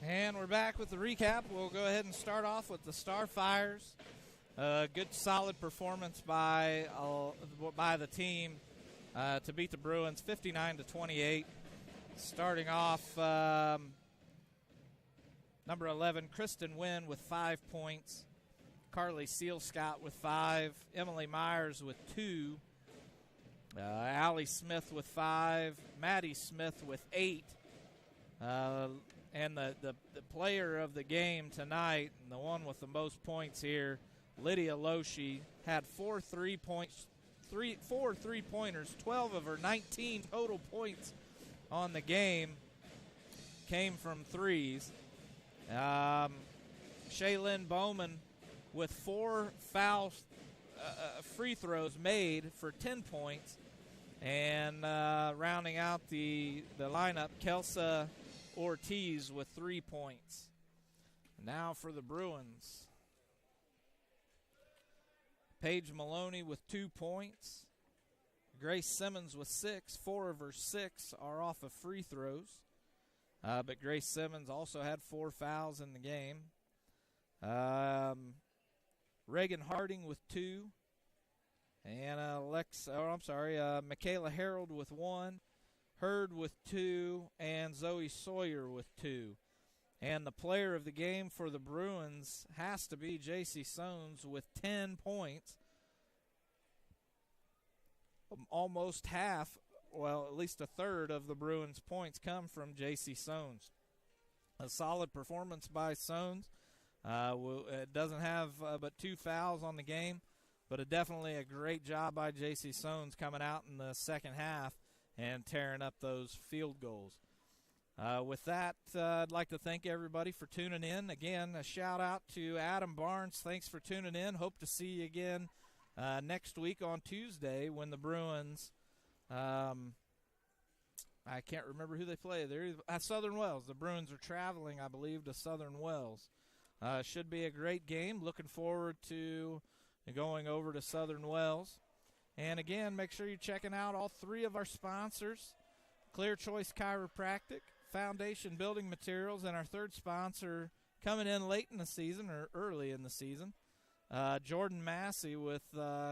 And we're back with the recap. We'll go ahead and start off with the Starfires. Good, solid performance by the team to beat the Bruins 59-28. Starting off, number 11, Kristen Wynn with 5 points. Carly Sealscott with 5. Emily Myers with 2. Allie Smith with 5. Maddie Smith with 8. And the player of the game tonight, and the one with the most points here, Lydia Loesch, had 4 3-pointers, 12 of her 19 total points on the game came from threes. Shaylin Bowman with 4 free throws made for 10 points. And rounding out the lineup, Kelsa Ortiz with 3 points. Now for the Bruins. Paige Maloney with 2 points. Grace Simmons with 6. 4 of her 6 are off of free throws. But Grace Simmons also had 4 fouls in the game. Reagan Harding with 2. And Michaela Harold with 1, Hurd with 2, and Zoe Sawyer with 2. And the player of the game for the Bruins has to be J.C. Sones with 10 points. Almost half, well, at least a third of the Bruins' points come from J.C. Sones. A solid performance by Sones. It doesn't have but 2 fouls on the game, but definitely a great job by J.C. Sones coming out in the second half and tearing up those field goals. With that, I'd like to thank everybody for tuning in. Again, a shout-out to Adam Barnes. Thanks for tuning in. Hope to see you again next week on Tuesday when the Bruins, I can't remember who they play. They're at Southern Wells. The Bruins are traveling, I believe, to Southern Wells. Should be a great game. Looking forward to going over to Southern Wells. And, again, make sure you're checking out all 3 of our sponsors, Clear Choice Chiropractic, Foundation Building Materials, and our third sponsor coming in late in the season or early in the season, Jordan Massey with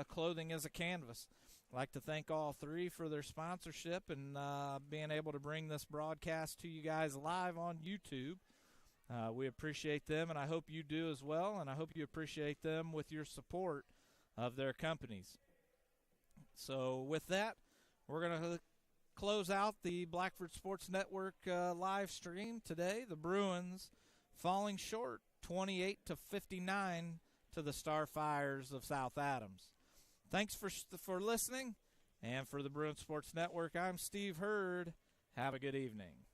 Clothing as a Canvas. I'd like to thank all 3 for their sponsorship and being able to bring this broadcast to you guys live on YouTube. We appreciate them, and I hope you do as well, and I hope you appreciate them with your support of their companies. So with that, we're going to close out the Blackford Sports Network live stream today. The Bruins falling short 28-59 to the Starfires of South Adams. Thanks for listening, and for the Bruins Sports Network, I'm Steve Hurd. Have a good evening.